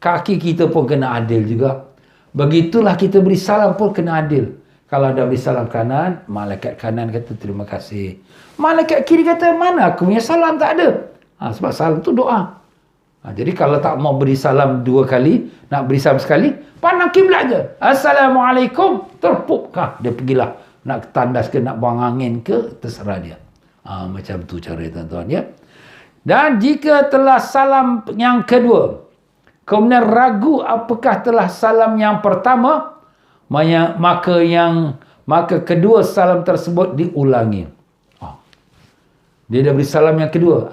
Kaki kita pun kena adil juga. Begitulah kita beri salam pun kena adil. Kalau ada beri salam kanan, malaikat kanan kata terima kasih. Malaikat kiri kata mana aku punya salam tak ada. Sebab salam tu doa. Jadi kalau tak mau beri salam 2 kali, nak beri salam sekali, pandang kiblat je. Assalamualaikum, terpup. Dia pergilah. Nak tandas ke, nak buang angin ke, terserah dia. Macam tu cara tuan-tuan ya. Dan jika telah salam yang kedua, kemudian ragu apakah telah salam yang pertama, maka kedua salam tersebut diulangi. Dia dah beri salam yang kedua.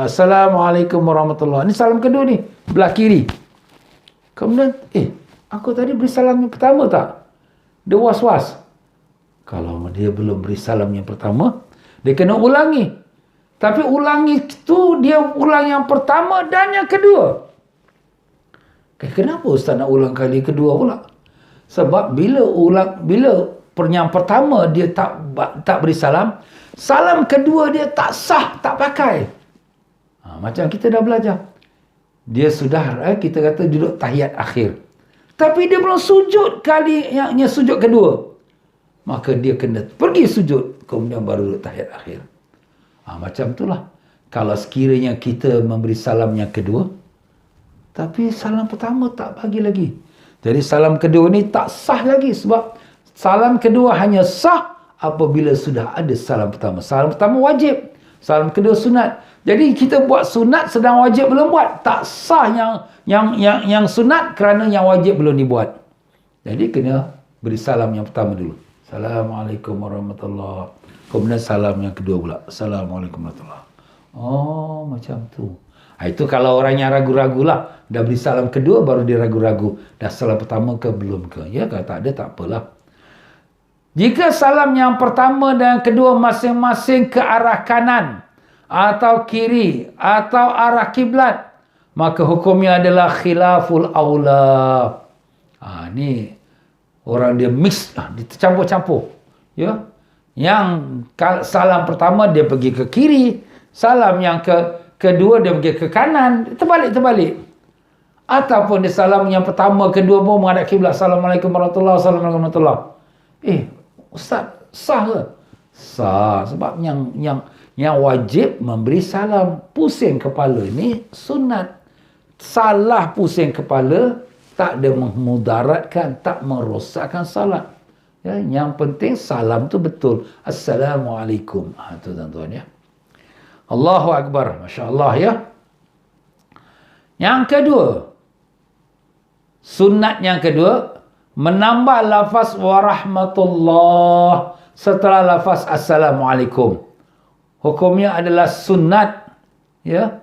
Assalamualaikum warahmatullahi. Ini salam kedua ni, belah kiri. Kemudian, aku tadi beri salam yang pertama tak? Dia was-was. Kalau dia belum beri salam yang pertama, dia kena ulangi. Tapi ulangi tu dia ulang yang pertama dan yang kedua. Kenapa Ustaz nak ulang kali kedua pula? Sebab bila yang pertama dia tak beri salam, salam kedua dia tak sah, tak pakai. Macam kita dah belajar. Dia sudah kita kata duduk tahiyat akhir. Tapi dia belum sujud kali yang sujud kedua. Maka dia kena pergi sujud, kemudian baru duduk tahiyat akhir. Macam itulah. Kalau sekiranya kita memberi salam yang kedua, tapi salam pertama tak bagi lagi. Jadi salam kedua ni tak sah lagi. Sebab salam kedua hanya sah apabila sudah ada salam pertama. Salam pertama wajib. Salam kedua sunat. Jadi kita buat sunat sedang wajib belum buat. Tak sah yang sunat kerana yang wajib belum dibuat. Jadi kena beri salam yang pertama dulu. Assalamualaikum warahmatullahi. Kemudian salam yang kedua pula. Assalamualaikum warahmatullahi. Oh, macam tu. Itu kalau orang yang ragu-ragu lah. Dah beri salam kedua, baru dia ragu-ragu. Dah salam pertama ke belum ke? Ya, kalau tak ada, tak apalah. Jika salam yang pertama dan yang kedua masing-masing ke arah kanan, atau kiri, atau arah kiblat, maka hukumnya adalah khilaful aula. Ni orang dia mix, dia tercampur-campur. Ya. Yang salam pertama dia pergi ke kiri, salam yang kedua dia pergi ke kanan, terbalik. Ataupun dia salam yang pertama, kedua pun menghadap kiblat. Assalamualaikum warahmatullahi wabarakatuh. Ustaz, sah ke? Sah. Sebab yang wajib memberi salam. Pusing kepala ni sunat. Salah pusing kepala tak ada memudaratkan, tak merosakkan salat. Ya, yang penting salam tu betul. Assalamualaikum. Itu tuan-tuan ya. Allahu Akbar. Masya Allah ya. Yang kedua, sunat yang kedua, menambah lafaz warahmatullah setelah lafaz assalamualaikum. Hukumnya adalah sunat. Ya.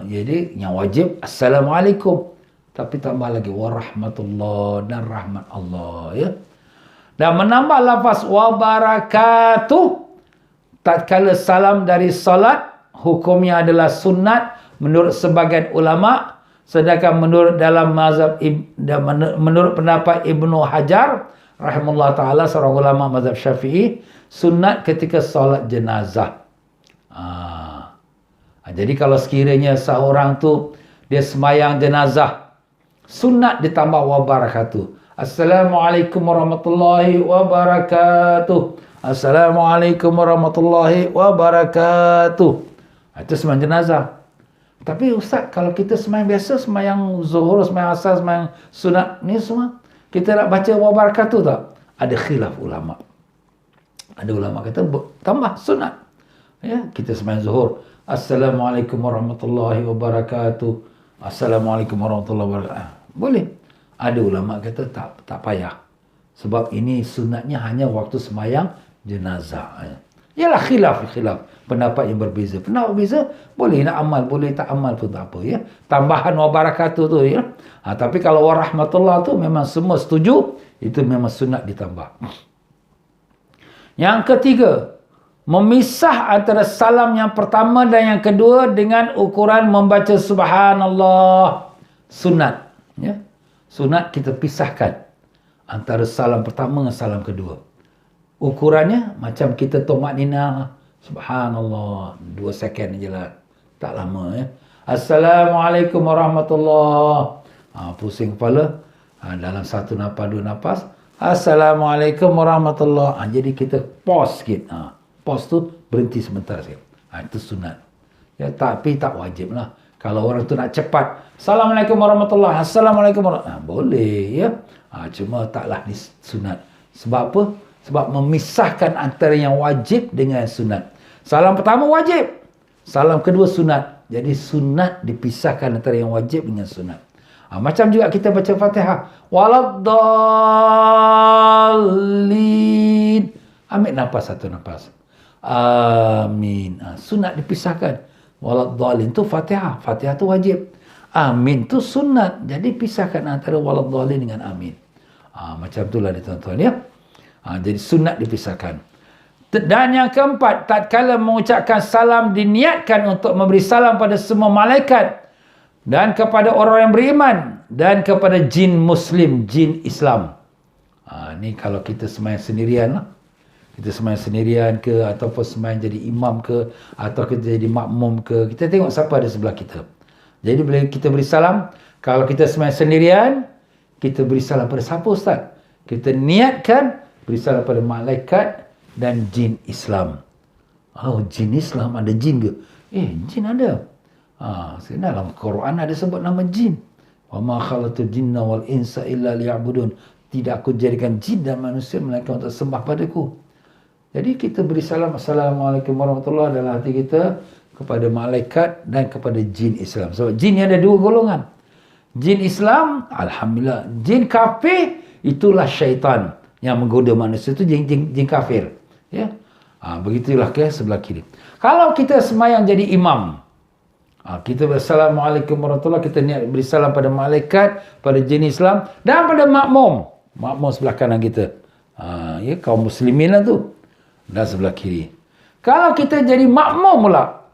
Jadi yang wajib assalamualaikum. Tapi tambah lagi warahmatullah dan rahmat Allah ya. Dan menambah lafaz wabarakatuh tatkala salam dari salat, hukumnya adalah sunat menurut sebagian ulama, sedangkan menurut dalam mazhab menurut pendapat Ibnu Hajar rahimahullah taala, seorang ulama mazhab Syafi'i, sunat ketika solat jenazah. Jadi kalau sekiranya seorang tu dia sembahyang jenazah, sunat ditambah wabarakatuh. Assalamualaikum warahmatullahi wabarakatuh. Assalamualaikum warahmatullahi wabarakatuh. Itu sembahyang jenazah. Tapi Ustaz, kalau kita sembahyang biasa, sembahyang zuhur, sembahyang asar, sembahyang sunat ni semua, kita nak baca wabarakatuh tak? Ada khilaf ulama. Ada ulama kata tambah sunat. Ya, kita sembahyang zuhur, Assalamualaikum warahmatullahi wabarakatuh. Assalamualaikum warahmatullahi wabarakatuh. Boleh. Ada ulama kata tak payah. Sebab ini sunatnya hanya waktu sembahyang jenazah. Yalah khilaf. Pendapat yang berbeza. Pendapat berbeza, boleh nak amal, boleh tak amal pun tak apa ya. Tambahan wabarakatuh tu ya. Tapi kalau warahmatullah tu memang semua setuju, itu memang sunat ditambah. Yang ketiga, memisah antara salam yang pertama dan yang kedua dengan ukuran membaca subhanallah. Sunat. Ya. Sunat kita pisahkan antara salam pertama dengan salam kedua. Ukurannya macam kita tomak nina. Subhanallah. 2 second je lah. Tak lama ya. Assalamualaikum warahmatullahi. Pusing kepala. Dalam 1 nafas 2 nafas. Assalamualaikum warahmatullahi. Jadi kita pause sikit. Pause tu berhenti sebentar sikit. Itu sunat. Ya, tapi tak wajib lah. Kalau orang tu nak cepat. Assalamualaikum warahmatullahi. Assalamualaikum warahmatullahi. Boleh ya. Cuma taklah ni sunat. Sebab apa? Sebab memisahkan antara yang wajib dengan sunat. Salam pertama wajib. Salam kedua sunat. Jadi sunat dipisahkan antara yang wajib dengan sunat. Macam juga kita baca Fatihah. Waladdallin. Ambil nafas 1 nafas. Amin. Sunat dipisahkan. Waladdallin tu Fatihah. Fatihah tu wajib. Amin tu sunat. Jadi pisahkan antara waladdallin dengan amin. Macam itulah dia tuan-tuan ya. Jadi sunat dipisahkan. Dan yang keempat, tatkala mengucapkan salam diniatkan untuk memberi salam pada semua malaikat dan kepada orang yang beriman dan kepada jin muslim, jin Islam. Ni kalau kita sembahyang sendirian lah. Kita sembahyang sendirian ke, ataupun sembahyang jadi imam ke, atau kita jadi makmum ke, kita tengok siapa ada sebelah kita. Jadi bila kita beri salam, kalau kita sembahyang sendirian, kita beri salam pada siapa ustaz? Kita niatkan beri salam pada malaikat dan jin Islam. Jin Islam, ada jin ke? Jin ada. Dalam Quran ada sebut nama jin. Wa ma khalaqtul jinna wal insa illa liya'budun. Tidak aku jadikan jin dan manusia melainkan untuk sembah padaku. Jadi kita beri salam assalamualaikum warahmatullahi dalam hati kita kepada malaikat dan kepada jin Islam. Sebab jin ni ada 2 golongan. Jin Islam, alhamdulillah. Jin kafir, itulah syaitan yang menggoda manusia, itu jin kafir. Ya. Begitulah ke sebelah kiri. Kalau kita sembahyang jadi imam, kita bersalamualaikum warahmatullahi, kita niat beri salam pada malaikat, pada jin Islam dan pada makmum. Makmum sebelah kanan kita. Ya, kaum muslimin lah tu. Dan sebelah kiri. Kalau kita jadi makmum pula,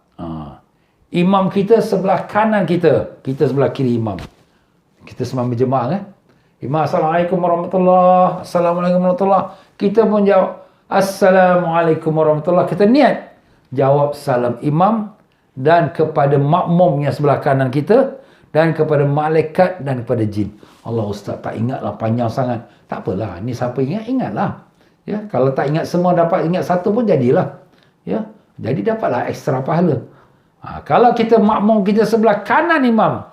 imam kita sebelah kanan kita, kita sebelah kiri imam. Kita sembahyang berjemaah kan? Imam assalamualaikum warahmatullahi, assalamualaikum warahmatullahi. Kita pun jawab assalamualaikum warahmatullahi. Kita niat jawab salam imam dan kepada makmum yang sebelah kanan kita dan kepada malaikat dan kepada jin. Allah ustaz tak ingatlah, panjang sangat. Tak apalah, ni siapa ingatlah. Ya, kalau tak ingat semua dapat ingat satu pun jadilah. Ya, jadi dapatlah ekstra pahala. Kalau kita makmum kita sebelah kanan imam,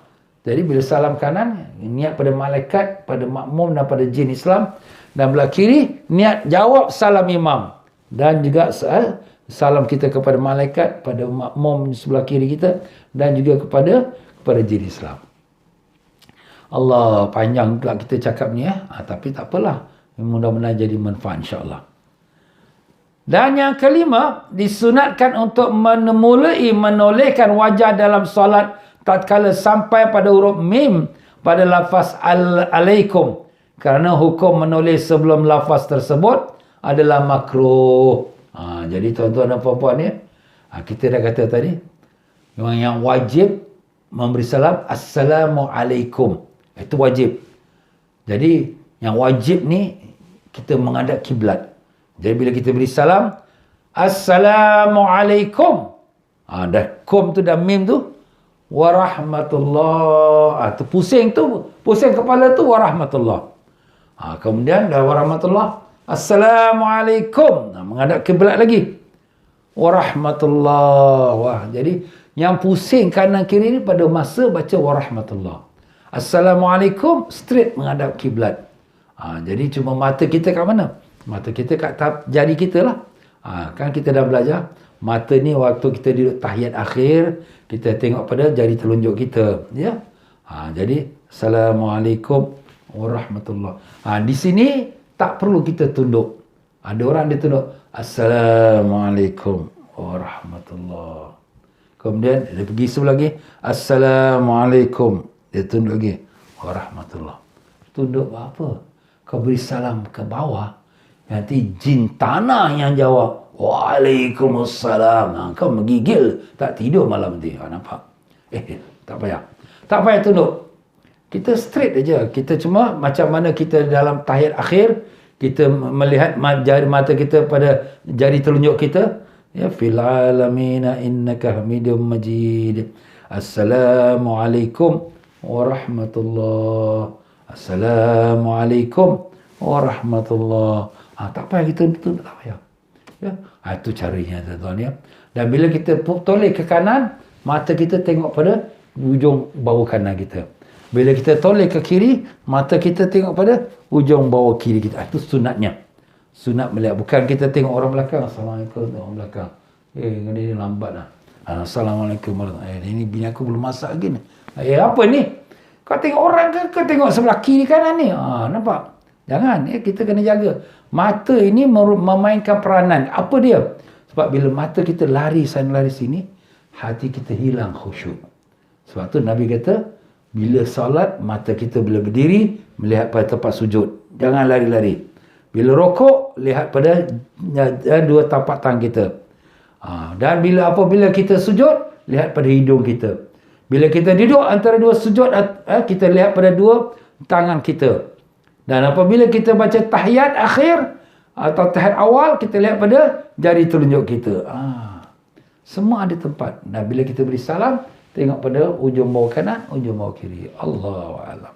jadi bila salam kanan niat pada malaikat, pada makmum dan pada jin Islam, dan belah kiri niat jawab salam imam dan juga salam kita kepada malaikat, pada makmum sebelah kiri kita dan juga kepada jin Islam. Allah, panjang pula kita cakap ni ya. Tapi tak apalah. Mudah-mudahan jadi manfaat insya-Allah. Dan yang kelima, disunatkan untuk menolehkan wajah dalam solat tatkala sampai pada huruf mim pada lafaz alaikum. Kerana hukum menoleh sebelum lafaz tersebut adalah makruh. Jadi tuan-tuan dan puan-puan ya, kita dah kata tadi, memang yang wajib memberi salam assalamualaikum. Itu wajib. Jadi yang wajib ni kita menghadap kiblat. Jadi bila kita beri salam assalamualaikum, dah kum tu dah mim tu warahmatullah, tu pusing kepala tu warahmatullah. Kemudian dah warahmatullah, assalamualaikum, menghadap kiblat lagi warahmatullah. Jadi yang pusing kanan kiri ni pada masa baca warahmatullah. Assalamualaikum straight menghadap kiblat. Jadi cuma mata kita kat mana? Mata kita kat jari kita lah. Kan kita dah belajar. Mata ni waktu kita duduk tahiyat akhir, kita tengok pada jari telunjuk kita. Ya. Jadi assalamualaikum warahmatullah. Di sini tak perlu kita tunduk. Ada orang dia tunduk assalamualaikum warahmatullah. Kemudian dia pergi sebelah lagi assalamualaikum. Dia tunduk lagi warahmatullah. Tunduk apa? Kau beri salam ke bawah, Nanti jin tanah yang jawab, Waalaikumsalam. Kau menggigil, tak tidur malam nanti. Nampak? Tak payah. Tak payah tunduk. Kita straight aja. Kita cuma macam mana kita dalam tahiyat akhir, kita melihat jari mata kita pada jari telunjuk kita. Ya, fil alamina innaka hamidum majid. Assalamualaikum warahmatullahi. Assalamualaikum warahmatullahi. Tak payah kita betul, tak payah. Ya, itu caranya tuan-tuan ya. Dan bila kita toleh ke kanan, mata kita tengok pada ujung bawah kanan kita. Bila kita toleh ke kiri, mata kita tengok pada ujung bawah kiri kita. Itu sunatnya. Sunat melihat. Bukan kita tengok orang belakang. Assalamualaikum, orang belakang. Ini lambat lah. Assalamualaikum warahmatullahi wabarakatuh. Ini bini aku belum masak lagi ni. Apa ni? Kau tengok orang ke? Kau tengok sebelah kiri kanan ni? Nampak? Jangan. Kita kena jaga. Mata ini memainkan peranan. Apa dia? Sebab bila mata kita lari sana lari sini, hati kita hilang khusyuk. Sebab tu Nabi kata, bila solat, mata kita bila berdiri, melihat pada tempat sujud. Jangan lari-lari. Bila rokok, lihat pada dua tapak tangan kita. Dan apabila kita sujud, lihat pada hidung kita. Bila kita duduk antara dua sujud, kita lihat pada dua tangan kita. Dan apabila kita baca tahiyat akhir atau tahiyat awal, kita lihat pada jari telunjuk kita. Semua ada tempat. Dan bila kita beri salam, tengok pada ujung bawah kanan, ujung bawah kiri. Allahu a'lam.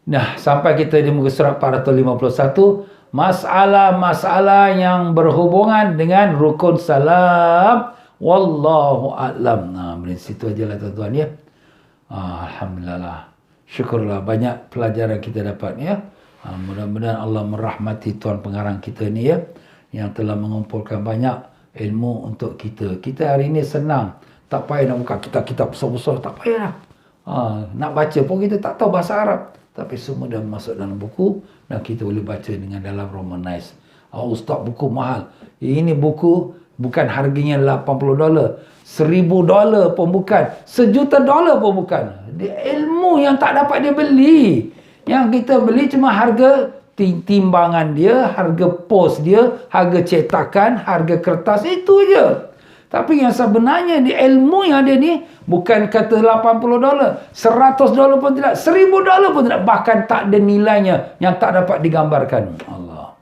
Nah, sampai kita di muka surat 451, masalah-masalah yang berhubungan dengan rukun salam. Wallahu a'lam. Dari situ ajalah tuan-tuan ya. Alhamdulillah. Syukurlah banyak pelajaran kita dapat ya. Mudah-mudahan Allah merahmati tuan pengarang kita ni ya, yang telah mengumpulkan banyak ilmu untuk kita. Kita hari ini senang. Tak payah nak buka kitab-kitab besar-besar. Tak payah lah. Nak baca pun kita tak tahu bahasa Arab. Tapi semua dah masuk dalam buku dan kita boleh baca dengan dalam Romanized. Ustaz, buku mahal. Ini buku bukan harganya $80. $1,000 pun bukan. $1,000,000 pun bukan. Dia ilmu yang tak dapat dia beli. Yang kita beli cuma harga timbangan dia, harga pos dia, harga cetakan, harga kertas. Itu je. Tapi yang sebenarnya di ilmu yang ada ni bukan kata $80, $100 pun tidak, $1,000 pun tidak. Bahkan tak ada nilainya yang tak dapat digambarkan. Allah.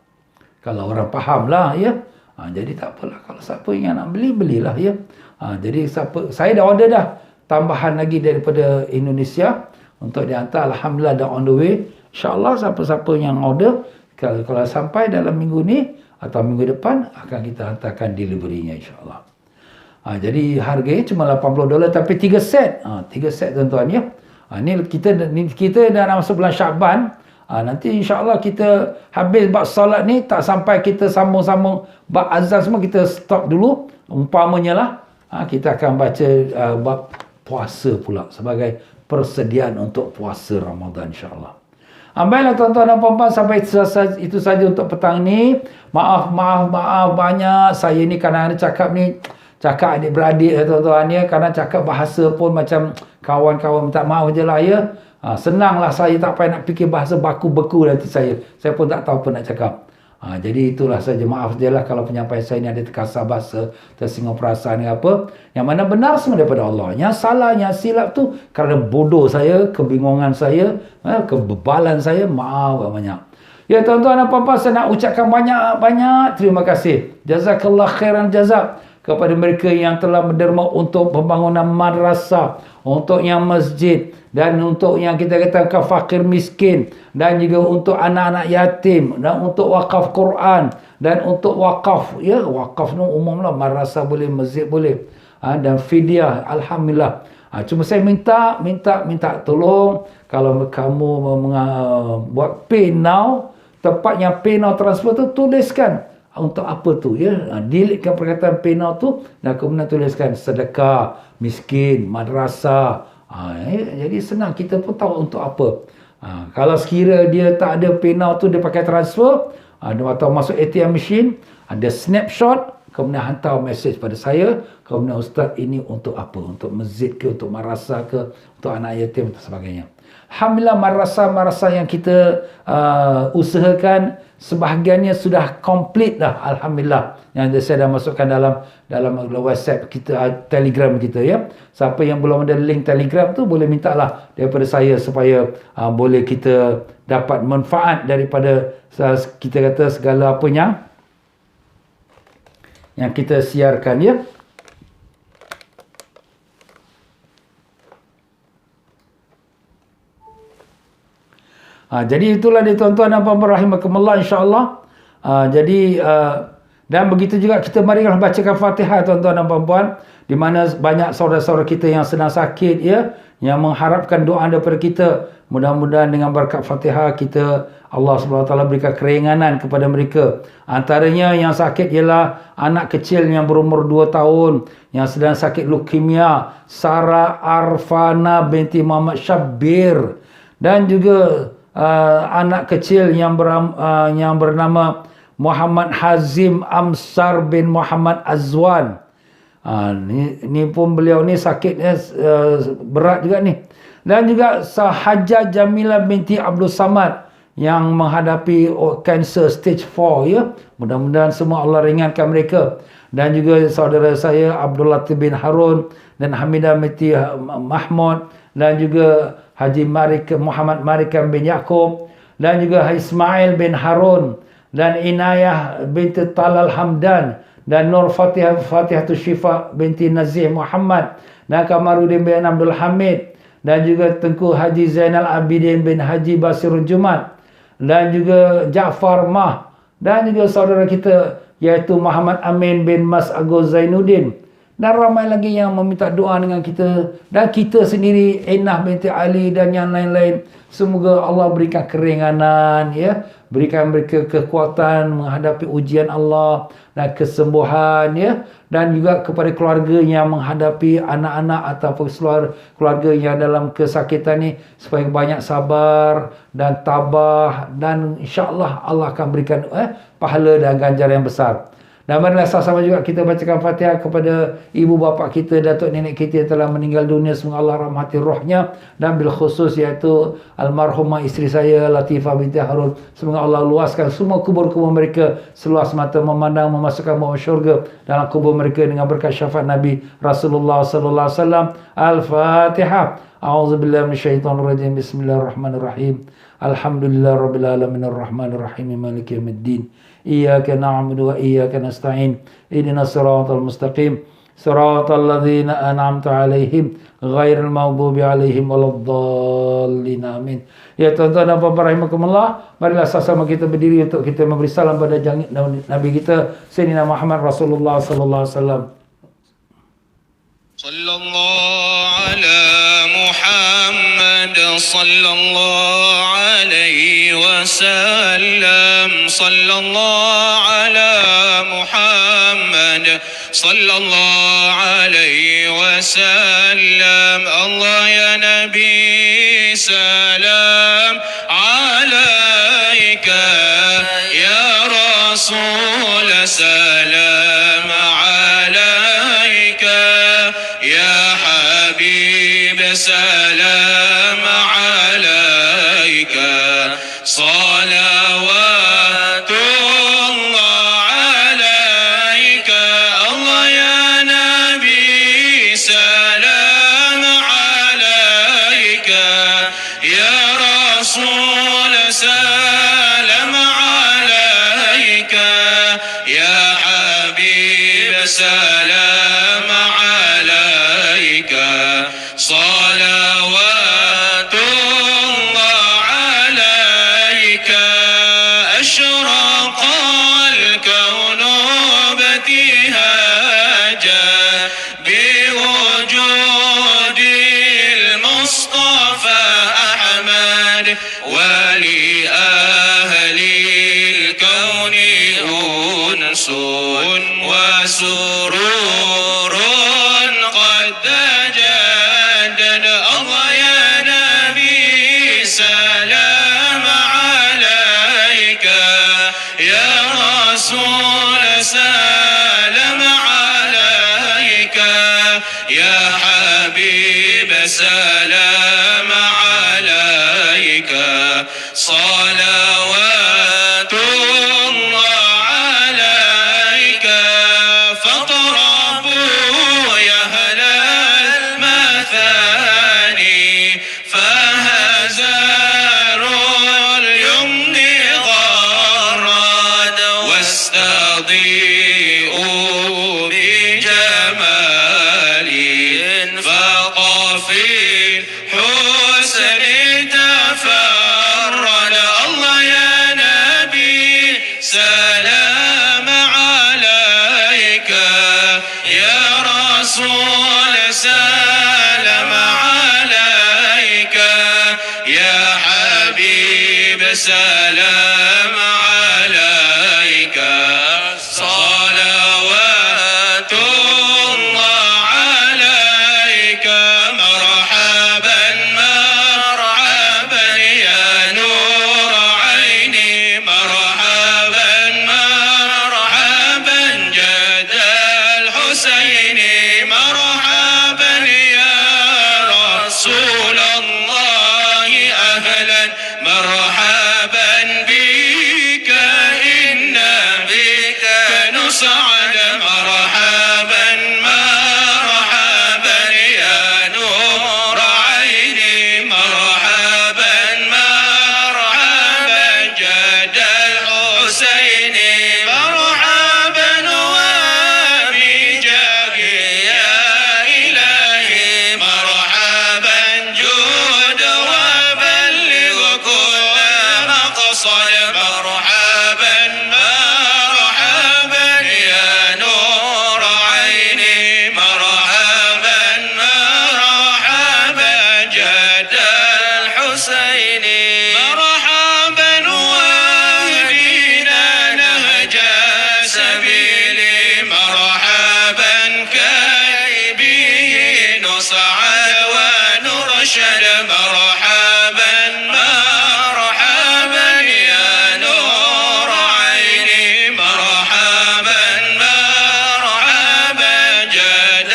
Kalau orang fahamlah ya. Jadi tak apalah. Kalau siapa yang nak beli, belilah ya. Jadi saya dah order dah tambahan lagi daripada Indonesia untuk dihantar. Alhamdulillah dah on the way. InsyaAllah siapa-siapa yang order, kalau sampai dalam minggu ni atau minggu depan, akan kita hantarkan deliverynya insyaAllah. Jadi harganya cuma $80 tapi 3 set. 3 set tuan-tuan ya. Ni kita dah masuk bulan Syaban. Nanti insyaAllah kita habis bab solat ni, tak sampai kita sambung-sambung bab azan semua, kita stop dulu. Umpamanya lah, kita akan baca bab puasa pula sebagai persediaan untuk puasa Ramadan insyaAllah. Baiklah tuan-tuan dan puan-puan, sampai itu saja untuk petang ni. Maaf banyak. Saya ni kadang-kadang cakap adik-beradik tuan-tuan ya. Kadang cakap bahasa pun macam kawan-kawan, minta maaf je lah ya. Senanglah saya, tak payah nak fikir bahasa baku-beku nanti saya pun tak tahu apa nak cakap. Jadi itulah saja, maaf je lah kalau penyampaian saya ni ada terkasar bahasa, tersinggung perasaan ke apa. Yang mana benar semua daripada Allah. Yang salah, yang silap tu kerana bodoh saya, kebingungan saya, kebebalan saya. Maaf banyak. Ya tuan-tuan dan puan-puan, saya nak ucapkan banyak-banyak terima kasih. Jazakallah khairan jazak kepada mereka yang telah berderma untuk pembangunan madrasah, untuk yang masjid, dan untuk yang kita katakan fakir miskin, dan juga untuk anak-anak yatim, dan untuk wakaf Quran, dan untuk wakaf, ya wakaf ni umumlah, madrasah boleh, masjid boleh, dan fidyah. Alhamdulillah. Cuma saya minta tolong, kalau kamu buat pay now, tempatnya pay now transfer tu, tuliskan untuk apa tu ya, deletekan perkataan pay now tu dan kemudian tuliskan sedekah, miskin, madrasah. Jadi senang, kita pun tahu untuk apa. Kalau sekira dia tak ada pay now tu, dia pakai transfer, atau masuk ATM machine, ada snapshot, kemudian hantar mesej pada saya, kemudian ustaz ini untuk apa? Untuk masjid ke, untuk madrasah ke, untuk anak yatim dan sebagainya. Alhamdulillah madrasah yang kita usahakan sebahagiannya sudah komplit dah, alhamdulillah. Yang saya dah masukkan dalam WhatsApp kita, Telegram kita ya. Siapa yang belum ada link Telegram tu boleh mintalah daripada saya supaya boleh kita dapat manfaat daripada kita kata segala apanya yang kita siarkan ya. Jadi itulah dia tuan-tuan dan puan-puan rahimakumullah, insya-Allah. Dan begitu juga kita marilah bacakan Fatihah tuan-tuan dan puan-puan, di mana banyak saudara-saudara kita yang sedang sakit ya, yang mengharapkan doa daripada kita. Mudah-mudahan dengan berkat Fatihah kita, Allah SWT berikan keringanan kepada mereka. Antaranya yang sakit ialah anak kecil yang berumur 2 tahun yang sedang sakit leukemia, Sarah Arfana binti Muhammad Syabir, dan juga anak kecil yang bernama Muhammad Hazim Amsar bin Muhammad Azwan. Ni pun beliau ni sakitnya berat juga ni. Dan juga Sahajah Jamilah binti Abdul Samad yang menghadapi kanser stage 4 ya. Mudah-mudahan semua Allah ringankan mereka. Dan juga saudara saya Abdul Latif bin Harun dan Hamidah binti Mahmud, dan juga Haji Muhammad Marikam bin Yaakob, dan juga Ismail bin Harun, dan Inayah binti Talal Hamdan, dan Nur Fatihatul Syifa binti Nazih Muhammad, dan Kamaruddin bin Abdul Hamid, dan juga Tengku Haji Zainal Abidin bin Haji Basirul Jumat, dan juga Jaafar Mah, dan juga saudara kita iaitu Muhammad Amin bin Mas Agus Zainuddin, dan ramai lagi yang meminta doa dengan kita, dan kita sendiri Inah binti Ali dan yang lain-lain. Semoga Allah berikan keringanan ya, berikan mereka kekuatan menghadapi ujian Allah dan kesembuhan ya, dan juga kepada keluarga yang menghadapi anak-anak ataupun keluarga yang dalam kesakitan ni, supaya banyak sabar dan tabah, dan insya-Allah Allah akan berikan pahala dan ganjaran yang besar. Dan marilah sama-sama juga kita bacakan Fatihah kepada ibu bapa kita, datuk nenek kita yang telah meninggal dunia. Semoga Allah rahmati rohnya, dan bil khusus iaitu almarhumah isteri saya Latifah binti Harun. Semoga Allah luaskan semua kubur-kubur mereka seluas mata memandang, memasukkan mereka syurga dalam kubur mereka dengan berkat syafaat Nabi Rasulullah sallallahu alaihi wasallam. Al-Fatihah. A'udzubillahi minasyaitonirrajim. Bismillahirrahmanirrahim. Alhamdulillahirabbil alamin arrahmanir rahim maliki yaumiddin. Iyyaka na'budu wa iyyaka nasta'in. Ihdinas siratal mustaqim. Siratal ladzina an'amta 'alaihim ghairil maghdubi 'alaihim waladdallin. Amin. Ya tuan-tuan dan puan-puan rahimakumullah, marilah sama-sama kita berdiri untuk kita memberi salam pada Nabi kita Sayyidina Muhammad Rasulullah sallallahu alaihi wasallam. Sallallahu ala Muhammad sallallahu alaihi wasallam. Sallallahu ala Muhammad sallallahu alaihi wasallam. Allah ya Nabi salam alaika, ya Rasul salam alaika, ya Habib salam alaika. Salawatullah alaika. Allah ya Nabi salam alaika, ya Rasul salam alaika, ya Habib salam alaika. Salawatullah alaika. Ashraqa al-kawnu btihaja biwujudi al-Mustafa Ahmad wa سلام عليك صلوات الله عليك مرحبا مرحبا يا نور عيني مرحبا مرحبا جد الحسين مرحبا يا رسول الله أهلا مرحبا بك إن بك نسعد مرحبا مرحبا يا نور عيني مرحبا مرحبا جد الحسين مرحبا وبجاه يا إلهي مرحبا جود وبلغ كل مقصد مرحبا مرحبا يا نور عيني مرحبا مرحبا جد الحسين مرحبا واهدنا نهج سبيلي مرحبا كي به نسعد ونرشد مرحبا مرحبا يا نور عيني مرحبا مرحبا جد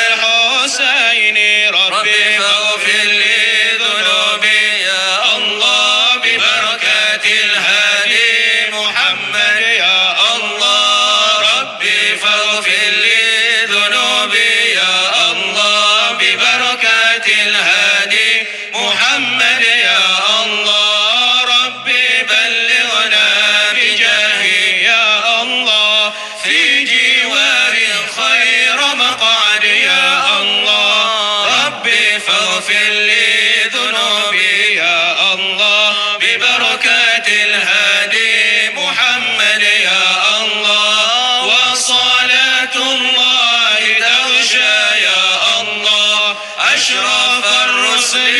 الحسين ربي فاغفر لي ذنوبي يا الله ببركة الهادي محمد يا الله ربي فاغفر لي ذنوبي يا الله ببركة الهادي محمد يا الله ربي بلغنا بجاهي يا الله في جوار خير مقعد يا الله ربي فاغفر لي ذنوبي يا الله ببركة الهادي محمد يا الله وصلاة الله تغشى يا الله أشرف الرسل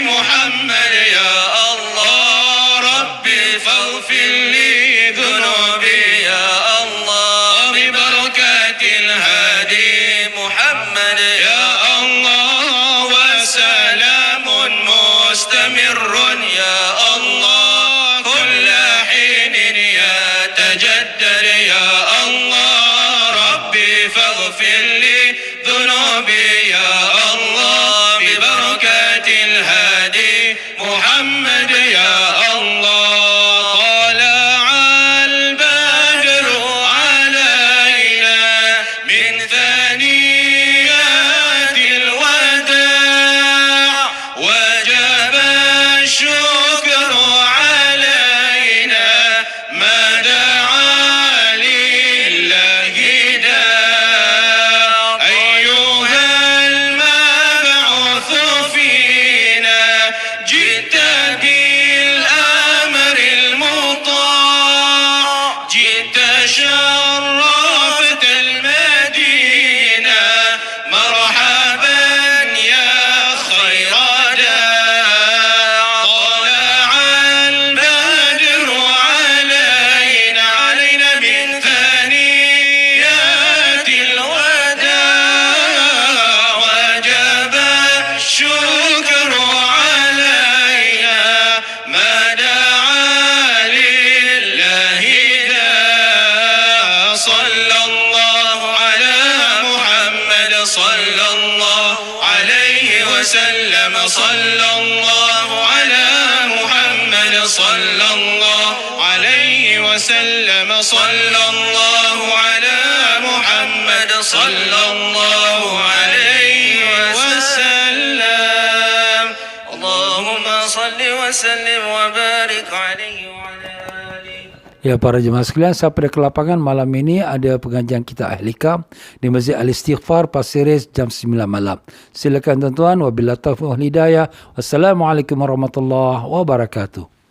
محمد يا الله ربي فاغفر لي ذنوبي يا الله ببركة الهادي محمد يا الله وسلام مستمر يا الله كل حين يتجدد يا الله ربي فاغفر لي ذنوبي يا الله ببركة الهادي محمد يا الله طلع البدر علينا من ثنيات الوداع وجب الشكر علينا ما دعا لله داع أيها المبعوث فينا جئت بالأمر المطاع جئت شرفت المدينة مرحبا يا خير داع طلع البدر علينا من ثنيات الوداع وجب الشكر علينا ما دعا لله داع صلى الله على محمد صلى الله عليه وسلم صلى الله على محمد صلى الله عليه وسلم صلى الله على محمد صلى الله عليه وسلم اللهم صل وسلم وبارك عليه وعلى آله. Ya para jemaah sekalian, saya pada kelapangan malam ini ada pengajian kita Ahlika di Masjid Al-Istighfar Pasir Ris jam 9 malam. Silakan tuan-tuan, wabillahi taufiq wal hidayah. Wassalamualaikum warahmatullahi wabarakatuh.